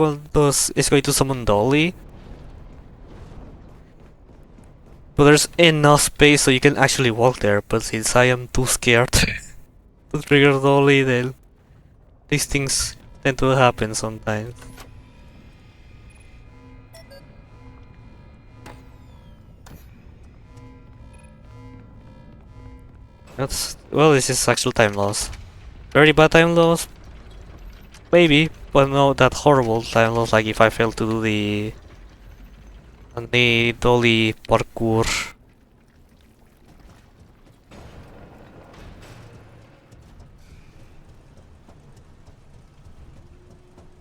S1: it's going to summon Dolly. But there's enough space so you can actually walk there, but since I am too scared to trigger Dolly, then these things tend to happen sometimes. Well, this is actual time loss. Very bad time loss? Maybe, but not that horrible time loss like if I fail to do the dolly parkour.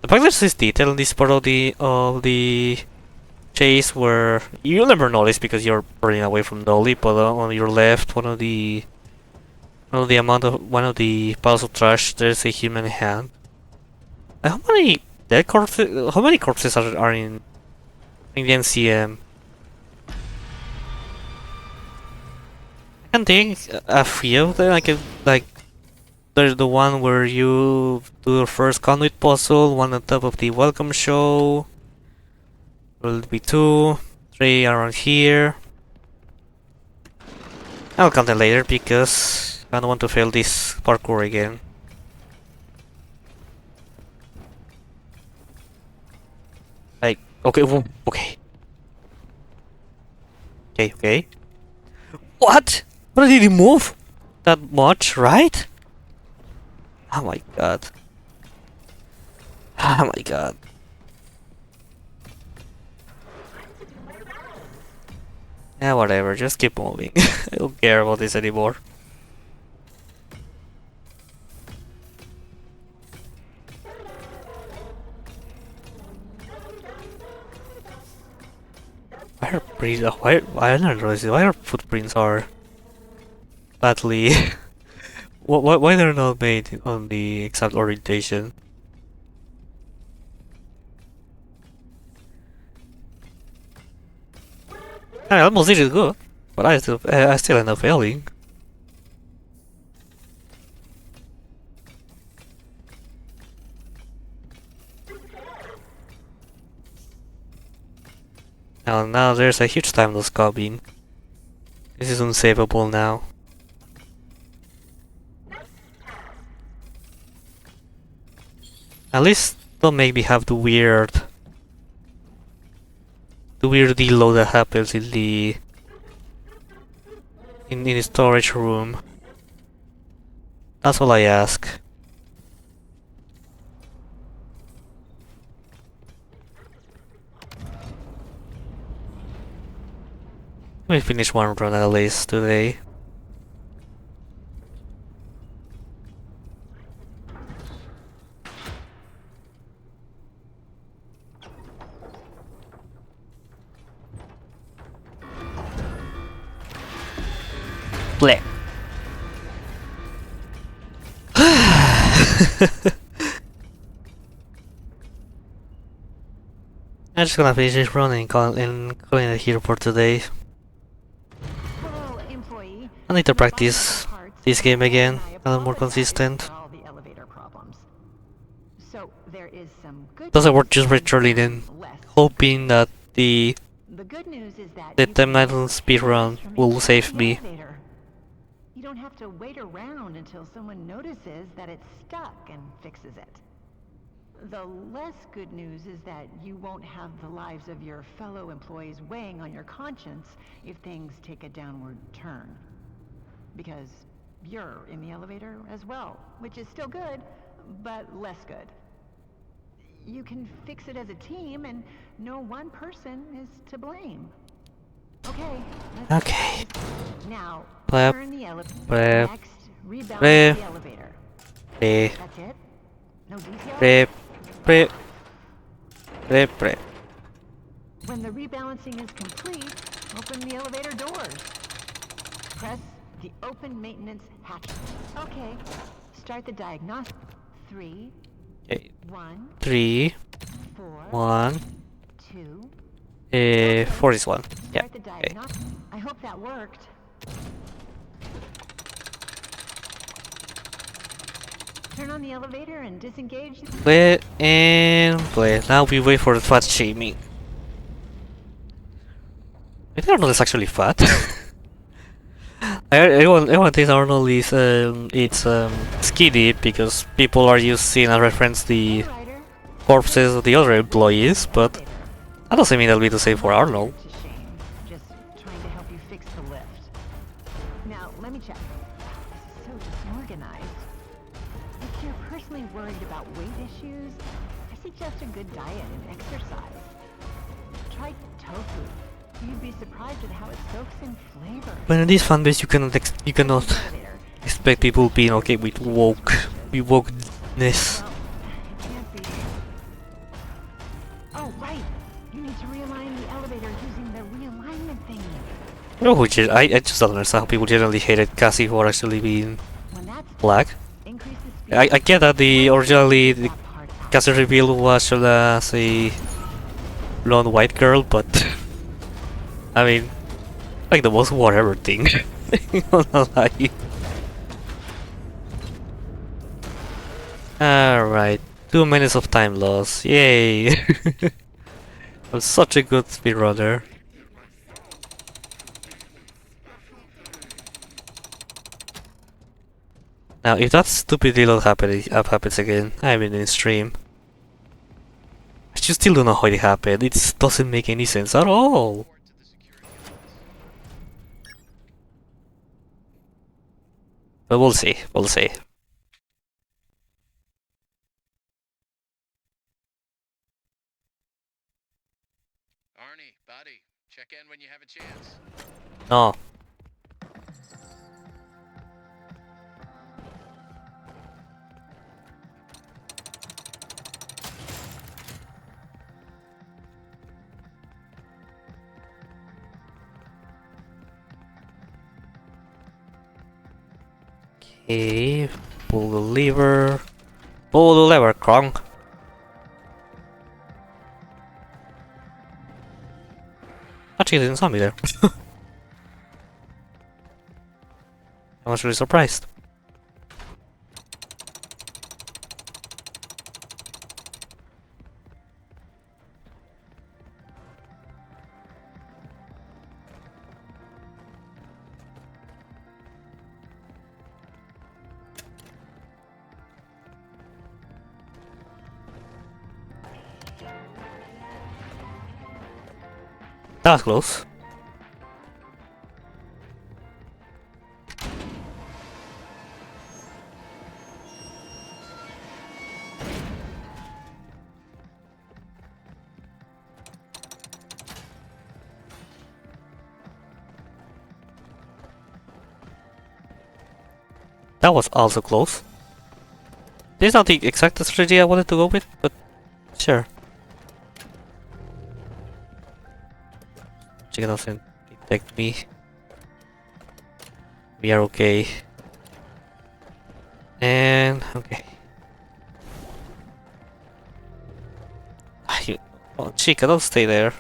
S1: The fact there's this detail in this part of the chase where you'll never notice because you're running away from Dolly, but on your left, one of the piles of trash, there's a human hand. How many dead corpses? How many corpses are in the NCM? I can think a few of them. I can like. There's the one where you do your first conduit puzzle, one on top of the welcome show. Will be 2, 3 around here. I'll count them later because I don't want to fail this parkour again. Like, okay, okay. Okay. What? What did he move? That much, right? Oh my god. Oh my god. Yeah, whatever, just keep moving. I don't care about this anymore. Why I don't know why our footprints are badly why they're not made on the exact orientation. I almost did it good, but I still end up failing. Now there's a huge time loss coming. This is unsavable now. At least don't make me have the weird deload that happens in the storage room. That's all I ask. Let me finish one run at least today. Bleh. I'm just gonna finish this run and calling it here for today. I need to practice this game again, a little more consistent. Doesn't work just virtually then, hoping that the timeline speedrun will save me.
S4: You don't have to wait around until someone notices that it's stuck and fixes it. The less good news is that you won't have the lives of your fellow employees weighing on your conscience if things take a downward turn. Because you're in the elevator as well, which is still good, but less good. You can fix it as a team, and no one person is to blame. Okay.
S1: Okay.
S4: Now,
S1: Prep.
S4: turn the elevator.
S1: Prep.
S4: Next, rebalance
S1: Prep.
S4: the elevator.
S1: Prep.
S4: That's it? No details?
S1: Prep. Prep. Prep. Prep.
S4: When the rebalancing is complete, open the elevator doors. Press the open maintenance hatch. Okay. Start the diagnostic. 3,
S1: Okay.
S4: 1,
S1: 3,
S4: 4,
S1: 1.
S4: 2.
S1: For this one. Yeah.
S4: Start the
S1: Okay.
S4: diagnostic. I hope that worked. Turn on the elevator and disengage.
S1: Play and play. Now we wait for the fat shaming. I think Arnold is actually fat. Everyone thinks Arnold is skinny because people are using as reference the corpses of the other employees, but that doesn't mean that'll be the same for Arnold.
S4: To shame. Just trying to help you fix the lift. Now, let me check. This is so disorganized. If you're personally worried about weight issues, I suggest a good diet and exercise. Try tofu. You'd be surprised at how it soaks in flavor.
S1: But in this fanbase, you cannot expect people being okay with wokeness.
S4: Well, it can't be. Oh, right. You need to realign the elevator using the realignment thingy.
S1: Oh, I just don't understand how people generally hated Cassie for actually being
S4: When that's
S1: black.
S4: increase the speed.
S1: I get that originally the Cassie reveal was as a blonde white girl, but I mean, like the most whatever thing. Not gonna lie. Alright, 2 minutes of time loss. Yay! I'm such a good speedrunner. Now, if that stupid little happens again, I'm in stream. I just still don't know how it happened. It doesn't make any sense at all. But we'll see. We'll see.
S2: Arnie, buddy, check in when you have a chance.
S1: No. Okay, pull the lever. Pull the lever, Krong. Actually, didn't saw me there. I was really surprised. That was close. That was also close. This is not the exact strategy I wanted to go with, but sure. Chicken doesn't detect me. We are okay. And okay. Oh, Chica, don't stay there.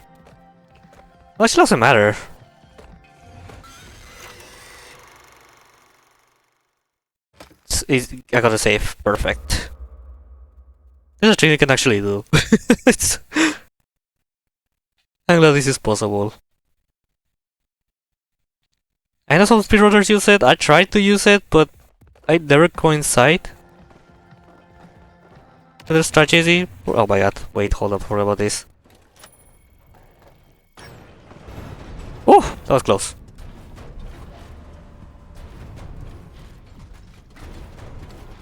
S1: Well, it doesn't matter. I got a save. Perfect. This is a thing you can actually do. I'm glad this is possible. I know some speedrunners use it. I tried to use it, but I never coincide with the strategy. Oh my god! Wait, hold up. Forget about this. Oh, that was close.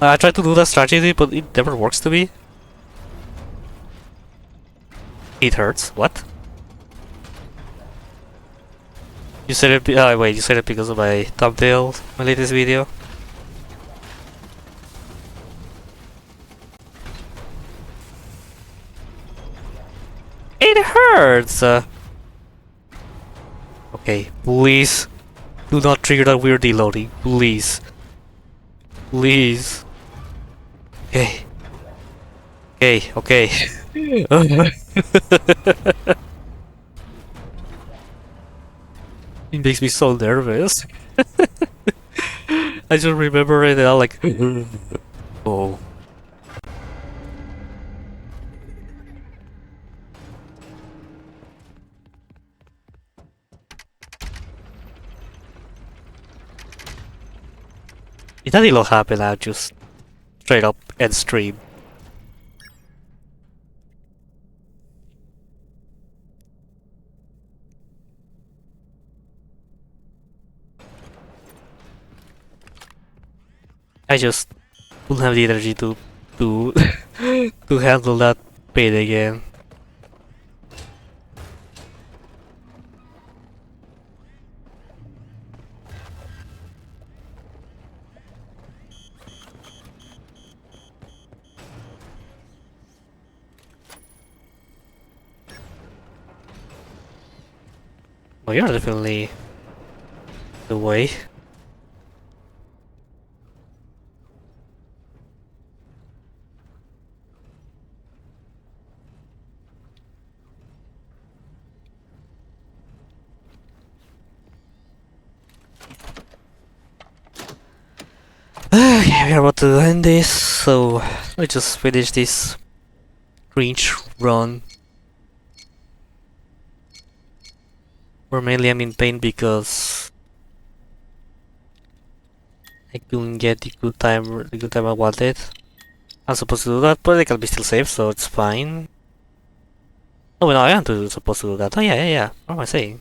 S1: I tried to do that strategy, but it never works to me. It hurts. What? You said it. Wait. You said it because of my thumbnail, my latest video. It hurts. Okay, please do not trigger that weird deloading. Please. Please. Okay. Okay, okay. It makes me so nervous. I just remember it and I'm like, oh. If that deload happen, I'll just straight up end stream. I just don't have the energy to to handle that pain again. Oh, you're definitely the way. Okay, we're about to end this, so let's just finish this cringe run. Or mainly I'm in pain because I couldn't get the good time I wanted. I'm supposed to do that, but I can be still safe, so it's fine. Oh, no, I am supposed to do that. Oh, yeah. What am I saying?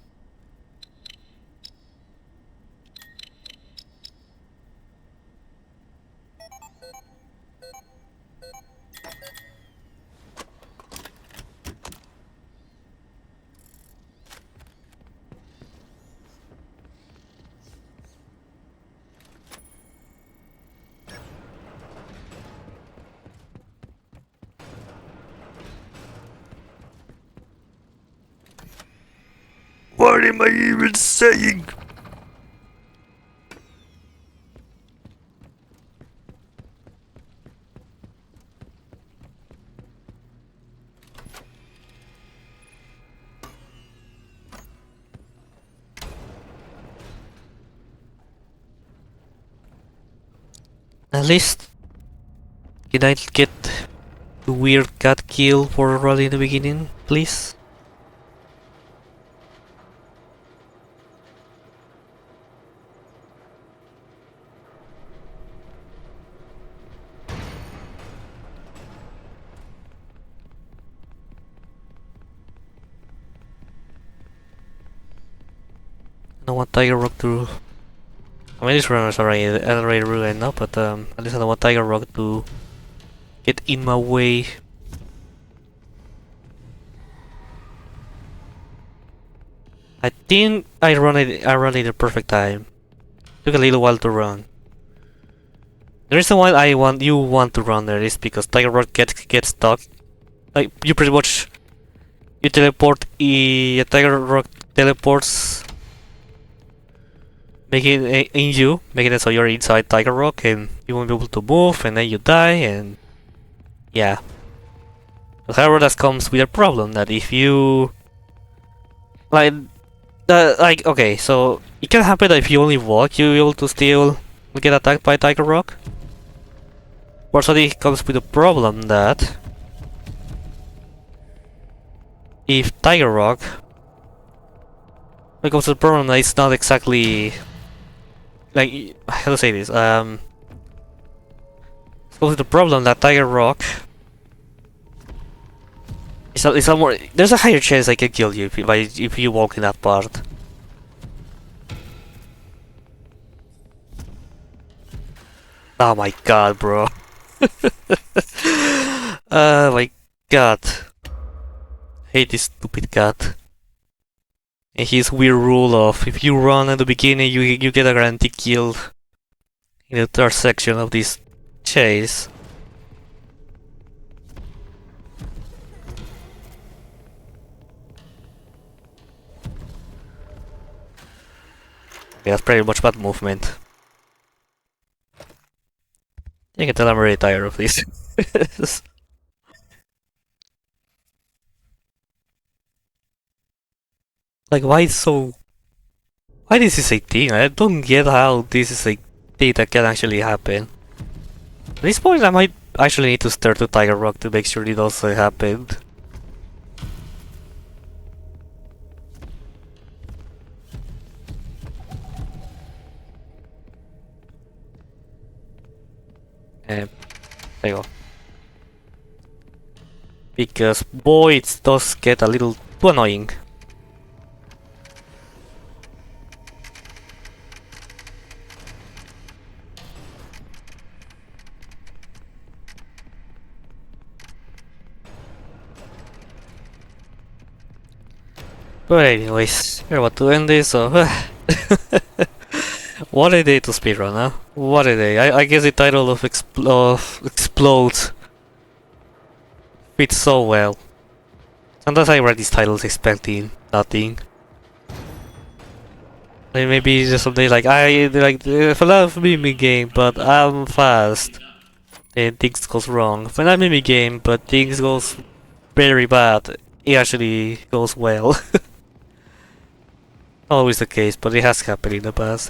S1: What am I even saying? At least, can I get the weird cat kill for Raleigh in the beginning, please? I don't want Tiger Rock to... I mean, this run is already ruined now, but at least I don't want Tiger Rock to get in my way. I think I run it at the perfect time. Took a little while to run. The reason why you want to run there is because Tiger Rock gets stuck. Like you pretty much you teleport. Tiger Rock teleports, making it so you're inside Tiger Rock and you won't be able to move, and then you die, and yeah. But however, that comes with a problem that if you okay, so it can happen that if you only walk, you're able to still get attacked by Tiger Rock. But so it comes with a problem that if Tiger Rock, it comes to the problem that it's not exactly like how to say this. It comes to the problem that Tiger Rock it's a more. There's a higher chance I can kill you if you walk in that part. Oh my god, bro. Oh my god. hate this stupid cat. And his weird rule of if you run at the beginning, you get a guaranteed kill in the third section of this chase. Yeah, that's pretty much bad movement. You can tell I'm really tired of this. Like, why so... Why this is a thing? I don't get how this is a thing that can actually happen. At this point I might actually need to start to Tiger Rock to make sure it also happened. There you go. Because boy, it does get a little too annoying. But anyways, here what to end this, so... What a day to speedrun, huh? What a day. I guess the title of Explode fits so well. Sometimes I read these titles expecting nothing. Like maybe just something like I like for love mimi game, but I'm fast and things goes wrong. For not mimi game, but things goes very bad. It actually goes well. Not always the case, but it has happened in the past,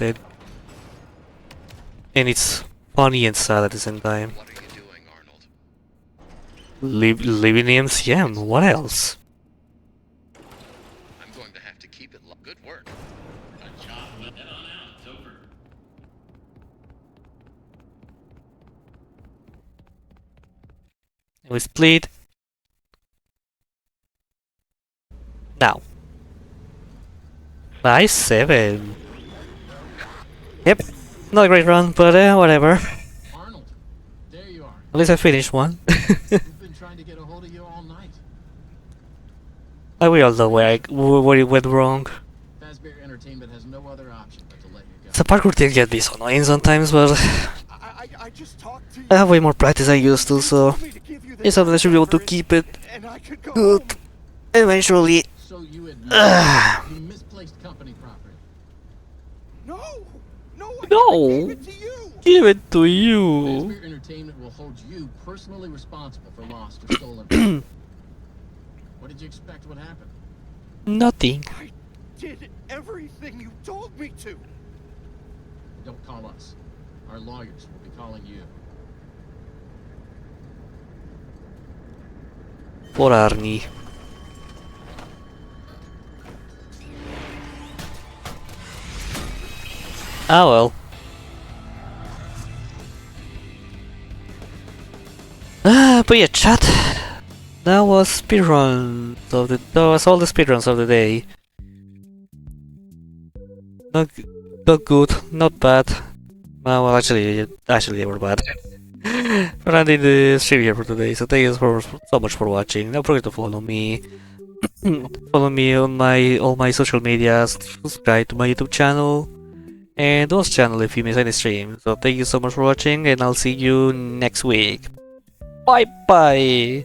S1: and it's funny and sad at the same time.
S9: What are you doing, Arnold?
S1: Living the MCM. What else?
S9: I'm going to have to keep it good work.
S5: A job with head on out. It's over.
S1: We split. Now. Nice 7. Yep. Not a great run, but whatever.
S2: Arnold, there you are.
S1: At least I finished one.
S2: We've been trying to get a hold of you all night.
S1: We all know where it went wrong.
S2: Fazbear Entertainment has no other option but to let you go.
S1: The parkour thing can be so annoying sometimes, but
S7: I just talked to you.
S1: I have way more practice than I used to, so it's something I should be able to keep it
S7: And I could go
S1: good
S7: home.
S1: eventually.
S2: So you admit you misplaced company property.
S7: No! No! I
S1: No!
S7: gave it to you!
S1: Give it to you.
S2: Fazbear Entertainment will hold you personally responsible for lost or stolen property. What did you expect would happen?
S1: Nothing.
S7: I did everything you told me to.
S2: Don't call us. Our lawyers will be calling you.
S1: Poor Arnie. Ah well. But yeah, chat. That was speedruns of the. That was all the speedruns of the day. Not good, not bad. Well, actually they were bad. But I did the stream here for today, so thank you so much for watching. Don't forget to follow me. Follow me on all my social medias. Subscribe to my YouTube channel. And those channel if you miss any stream. So thank you so much for watching, and I'll see you next week. Bye bye!